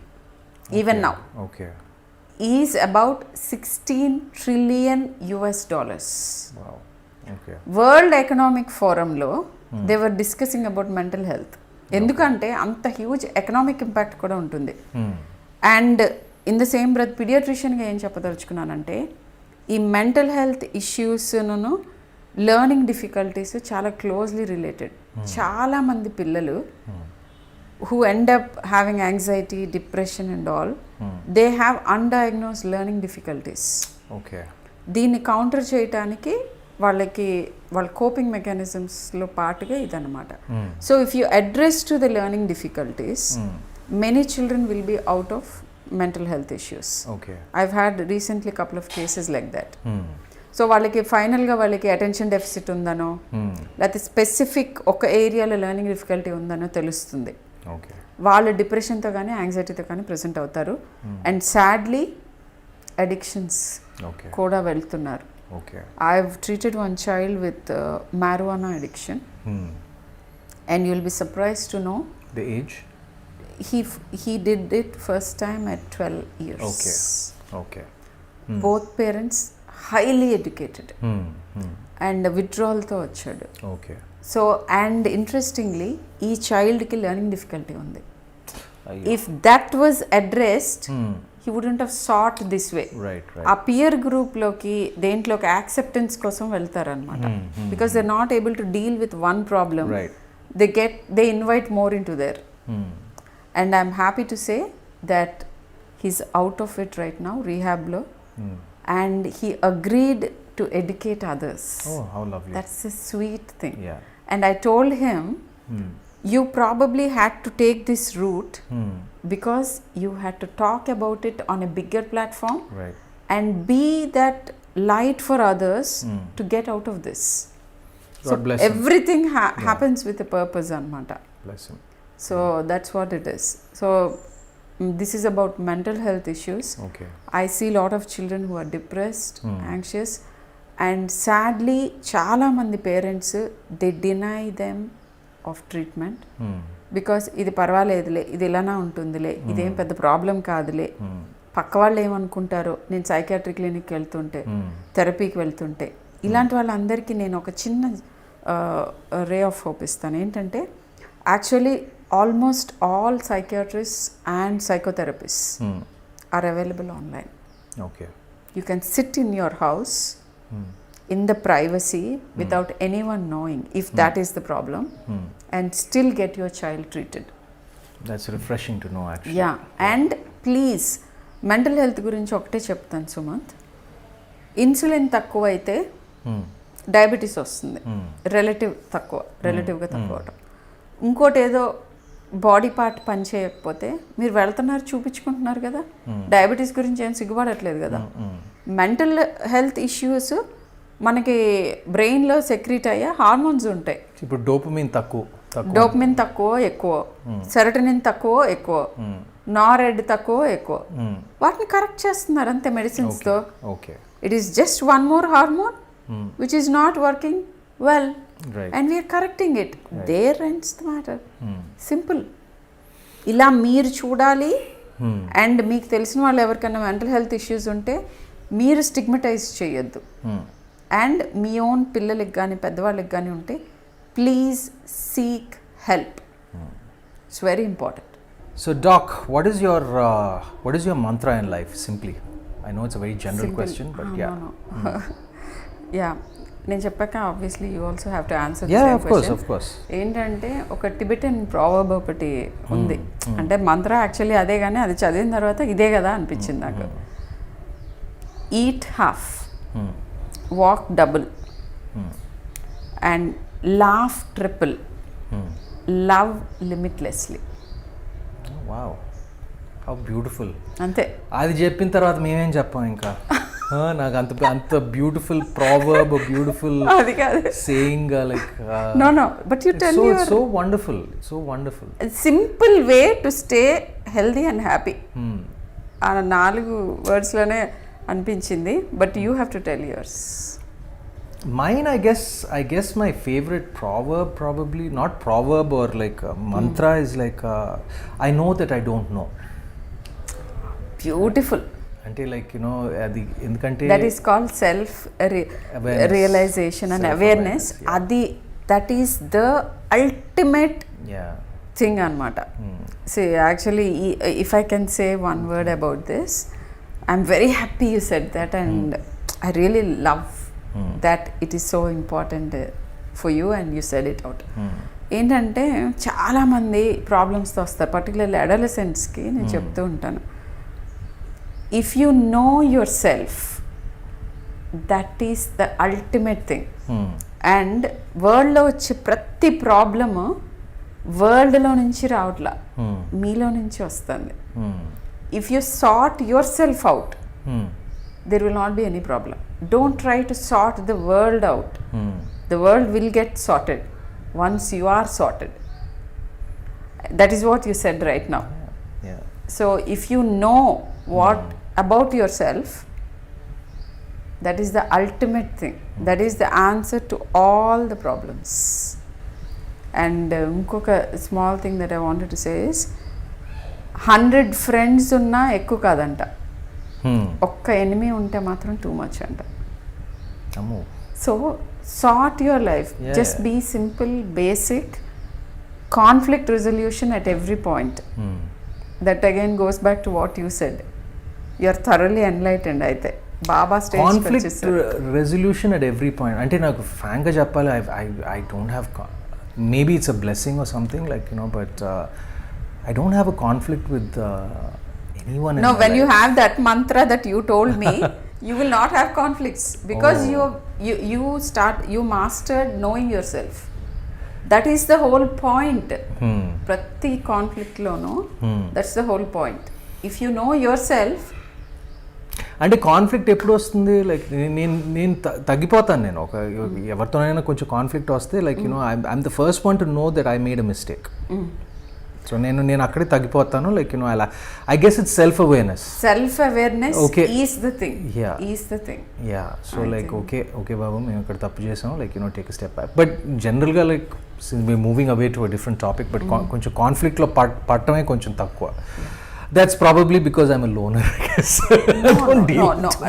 even now, Okay. is about $16 trillion US dollars. Wow. Okay. World Economic Forum లో they were discussing about mental health. ఎందుకంటే అంత huge economic impact కూడా ఉంటుంది. And in the same breath పీడియాట్రిషియన్గా ఏం చెప్పదలుచుకున్నానంటే ఈ mental health ఇష్యూస్ను లెర్నింగ్ డిఫికల్టీస్ చాలా క్లోజ్లీ రిలేటెడ్. చాలామంది పిల్లలు who end up having anxiety, depression and all, they have undiagnosed learning difficulties. Okay. దీన్ని కౌంటర్ చేయటానికి వాళ్ళకి వాళ్ళ కోపింగ్ మెకానిజమ్స్లో పార్ట్గా ఇదన్నమాట. So if you address to the learning difficulties, many children will be out of mental health issues. I've had recently couple of cases like that. So వాళ్ళకి ఫైనల్గా వాళ్ళకి అటెన్షన్ డెఫిసిట్ ఉందనో లేకపోతే స్పెసిఫిక్ ఒక ఏరియాలో లెర్నింగ్ డిఫికల్టీ ఉందనో తెలుస్తుంది. వాళ్ళు డిప్రెషన్తో కానీ యాంగ్జైటీతో కానీ ప్రెజెంట్ అవుతారు. అండ్ సాడ్లీ అడిక్షన్స్ కూడా వెళ్తున్నారు. I've treated one child with marijuana addiction, and you'll be surprised to know the age. He did it first time at 12 years. Okay. Both parents highly educated, and withdrawal tho vachadu. Okay. So, and interestingly, ee child ki learning difficulty undi. If that was addressed, he wouldn't have sought this way. Right. ఆ peer గ్రూప్లోకి దేంట్లోకి acceptance కోసం వెళ్తారనమాట. Because they not able to deal with one problem, they invite more in to there. And I'm happy to say that he's out of it right now, రీహాబ్లో, and he agreed to educate others. That's a sweet thing. And I told him, you probably had to take this route because you had to talk about it on a bigger platform, and be that light for others to get out of this. God so bless everything happens with a purpose, anmata. Bless him. So that's what it is. So this is about mental health issues. I see a lot of children who are depressed, anxious, and sadly చాలా మంది parents, they deny them of treatment because ఇది పర్వాలేదులే, ఇది ఇలానా ఉంటుందిలే, ఇదేం పెద్ద problem కాదులే, పక్క వాళ్ళు ఏమనుకుంటారో, నేను సైకాట్రిక్ క్లినిక్కి వెళ్తుంటే, థెరపీకి వెళ్తుంటే, ఇలాంటి వాళ్ళందరికీ నేను ఒక చిన్న రే ఆఫ్ హోప్ ఇస్తాను. ఏంటంటే actually almost all psychiatrists and psychotherapists are available online. You can sit in your house in the privacy without anyone knowing if that is the problem, and still get your child treated. That's refreshing to know, actually. Yeah. And please, mental health గురించి ఒకటే చెప్తాను Sumanth, insulin తక్కువ అయితే diabetes వస్తుంది. రిలేటివ్గా తక్కువ అవటం. ఇంకోటి ఏదో బాడీ పార్ట్ పని చేయకపోతే మీరు వెళ్తున్నారు, చూపించుకుంటున్నారు కదా, డయాబెటీస్ గురించి ఏం సిగ్గుపడట్లేదు కదా. మెంటల్ హెల్త్ ఇష్యూస్ మనకి బ్రెయిన్లో సెక్రీట్ అయ్యే హార్మోన్స్ ఉంటాయి. ఇప్పుడు డోపమిన్ తక్కువ ఎక్కువ, సెరటనిన్ తక్కువ ఎక్కువ, నారెడ్ తక్కువ ఎక్కువ, వాటిని కరెక్ట్ చేస్తున్నారు అంతే మెడిసిన్స్తో. It is just one more hormone which is not working well, and we're correcting it. There ends the matter. Simple. ఇలా మీరు చూడాలి. అండ్ మీకు తెలిసిన వాళ్ళు ఎవరికైనా మెంటల్ హెల్త్ ఇష్యూస్ ఉంటే మీరు స్టిగ్మటైజ్ చేయొద్దు. అండ్ మీ ఓన్ పిల్లలకి కానీ పెద్దవాళ్ళకి కానీ ఉంటే please seek help. It's very important. So doc, what is your mantra in life? Simply, I know it's a very general question, but yeah, నేను చెప్పాక obviously you also have to answer. Of course. ఏంటంటే ఒక Tibetan proverb ఒకటి ఉంది. అంటే మంత్ర actually అదే, కానీ అది చదివిన తర్వాత ఇదే కదా అనిపించింది నాకు. Eat half, walk double, and laugh triple, love limitlessly. Wow, how beautiful. ante అది చెప్పిన తర్వాత మేమేం చెప్పాం ఇంకా. నాకు అంత బ్యూటిఫుల్ ప్రావర్బ్, బ్యూటిఫుల్ అది కాదు saying, like no but you tell me so wonderful, a simple way to stay healthy and happy. ఆ 4 words లోనే అనిపించింది. But you have to tell yours. Mine, I guess my favorite proverb, probably not proverb or like a mantra, is like I know that I don't know. Beautiful. అంటే like you know అది ఎందుకంటే that is called self realization and awareness. అది that is the ultimate thing అనమాట. So actually if I can say one word about this, I'm very happy you said that and I really love that it is so important for you and you said it out. ఏంటంటే చాలామంది ప్రాబ్లమ్స్తో వస్తారు, particularly అడోలసెంట్స్కి నేను చెప్తూ ఉంటాను, if you know yourself, that is the ultimate thing. And world లో వచ్చే ప్రతి problem వరల్డ్లో నుంచి రావట్లా, మీలో నుంచి వస్తుంది. If you sort your self out, there will not be any problem. Don't try to sort the world out. The world will get sorted once you are sorted. That is what you said right now. So if you know what about yourself, that is the ultimate thing. That is the answer to all the problems. And inkoka small thing that I wanted to say is 100 friends unna ekku kadanta, okka enemy unte matram too much anta. So sort your life. Just be simple, basic, conflict resolution at every point. That again goes back to what you said. You are thoroughly enlightened. అయితే Baba stage conflict resolution at every point. అంటే నాకు ఫ్రాంక్గా చెప్పాలి, I don't have, maybe it's a blessing or something like you know, but I don't have a conflict with anyone. No, when you have that mantra that you told me, you will not have conflicts because you mastered knowing yourself. That is the whole point. ప్రతి conflict లోనూ that's the whole point. If you know your self. అంటే conflict ఎప్పుడు వస్తుంది, like నేను తగ్గిపోతాను. నేను ఒక ఎవరితోనైనా కొంచెం కాన్ఫ్లిక్ట్ వస్తే like you know I'm the first one to know that I made a mistake. So నేను అక్కడే తగ్గిపోతాను. లైక్ యూనో అలా I guess it's self awareness. Okay is the thing. So like okay బాబు, మేము ఇక్కడ తప్పు చేసాం, like you know take step back. But జనరల్గా like since we moving away to a different topic, but కొంచెం కాన్ఫ్లిక్ట్లో పట్టడమే కొంచెం తక్కువ. That's probably because I'm a loner, I guess. No,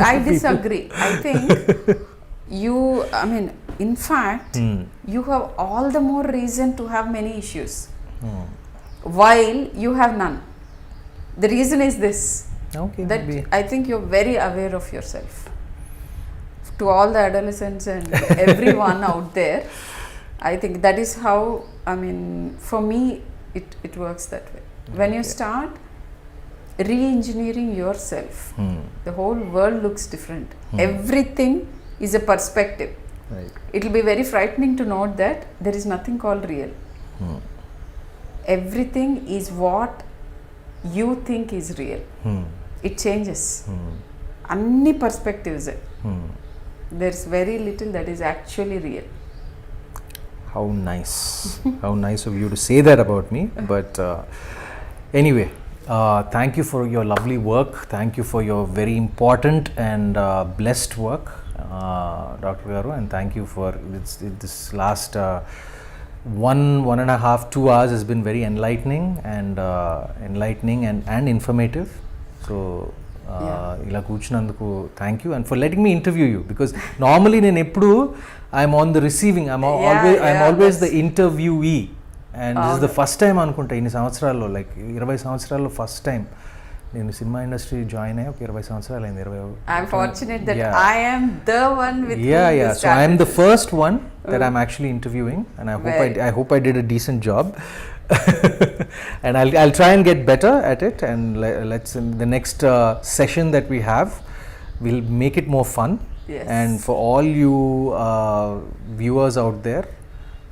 I disagree. I think in fact, you have all the more reason to have many issues, while you have none. The reason is this, that maybe. I think you're very aware of yourself. To all the adolescents and everyone out there, I think that is how, for me, it works that way. When you start re-engineering yourself, the whole world looks different. Everything is a perspective. Right. It will be very frightening to note that there is nothing called real. Everything is what you think is real. It changes. Anni perspectives. There's very little that is actually real. How nice. How nice of you to say that about me. But anyway, thank you for your lovely work. Thank you for your very important and blessed work, Dr. Garu, and thank you for this last 1.5, 2 hours has been very enlightening and informative. So ఇలా కూర్చున్నందుకు thank you, and for letting me interview you, because normally నేను ఎప్పుడు I'm on the receiving, I'm always the interviewee. And this is the first time అనుకుంటా ఇన్ని సంవత్సరాల్లో, like 20 సంవత్సరాల్లో first time నేను cinema industry join అయ్యి ఒక 20 సంవత్సరాలు అయింది. 20 So I am the first one that I'm actually interviewing, and I hope I did a decent job. And I'll try and get better at it, and let's in the next session that we have, we'll make it more fun. Yes. And for all you viewers out there,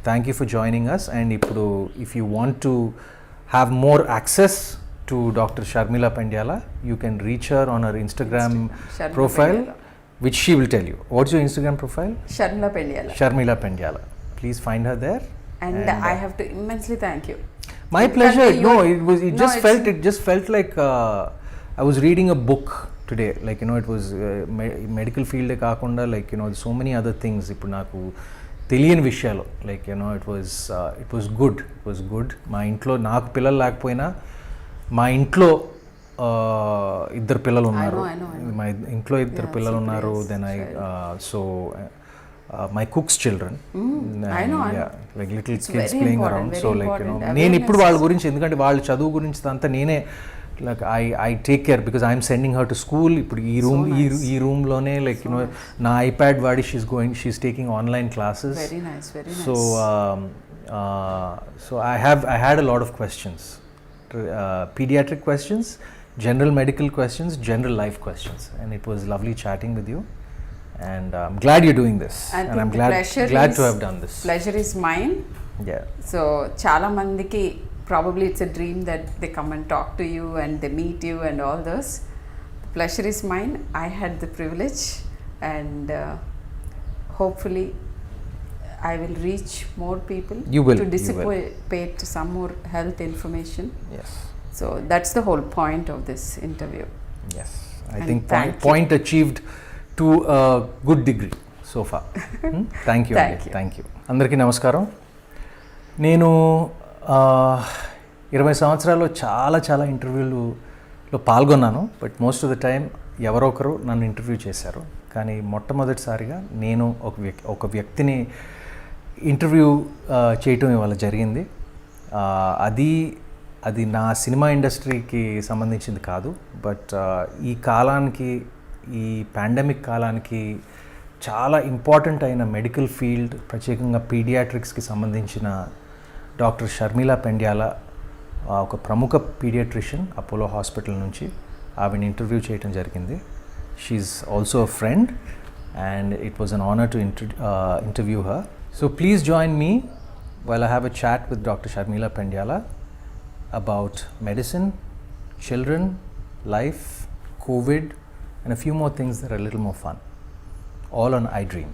thank you for joining us. And if you want to have more access to Dr. Sharmila Pendyala, you can reach her on her Instagram profile, which she will tell you. What's your Instagram profile? Sharmila Pendyala. Please find her there. And I have to immensely thank you. My pleasure. No, it just felt like I was reading a book today. Like, you know, it was medical field కాకుండా, like, you know, so many other things ఇప్పుడు నాకు తెలియని విషయాలు, like, you know, it was good. మా ఇంట్లో నాకు పిల్లలు లేకపోయినా మా ఇంట్లో ఇద్దరు పిల్లలు ఉన్నారు. మా ఇంట్లో ఇద్దరు పిల్లలు ఉన్నారు. Then I my cook's children. I know. Like little kids playing around. So like, you know, నేను ఇప్పుడు వాళ్ళ గురించి, ఎందుకంటే వాళ్ళ చదువు గురించి అంతా నేనే, like I take care because I'm sending her to school. ఇప్పుడు ఈ రూమ్ లోనే, like, you know, నా iPad వాడి she's taking online classes. Very nice. So I had a lot of questions, pediatric questions, general medical questions, general life questions, and it was lovely chatting with you. And I'm glad you're doing this, and I'm glad to have done this. Pleasure is mine. Yeah. So చాలా మందికి probably it's a dream that they come and talk to you and they meet you and all this. The pleasure is mine. I had the privilege, and hopefully I will reach more people. You will. To dissipate some more health information. Yes. So that's the whole point of this interview. Yes. I think point achieved to a good degree so far. Thank you. Thank you. అందరికీ నమస్కారం. నేను 20 సంవత్సరాల్లో చాలా ఇంటర్వ్యూలో పాల్గొన్నాను. But most of the time ఎవరో ఒకరు నన్ను ఇంటర్వ్యూ చేశారు. కానీ మొట్టమొదటిసారిగా నేను ఒక వ్యక్తిని ఇంటర్వ్యూ చేయటం ఇవాళ జరిగింది. అది నా సినిమా ఇండస్ట్రీకి సంబంధించింది కాదు. బట్ ఈ కాలానికి, ఈ పాండమిక్ కాలానికి చాలా ఇంపార్టెంట్ అయిన మెడికల్ ఫీల్డ్, ప్రత్యేకంగా పీడియాట్రిక్స్కి సంబంధించిన డాక్టర్ షర్మిలా పెండ్యాల, ఒక ప్రముఖ పీడియాట్రిషియన్ అపోలో హాస్పిటల్ నుంచి, ఆవిడని ఇంటర్వ్యూ చేయడం జరిగింది. She also a friend and it was an honor to interview her. So please join me while I have a chat with Dr. Sharmila Pendyala about medicine, children, life, COVID, and a few more things that are a little more fun, all on iDream.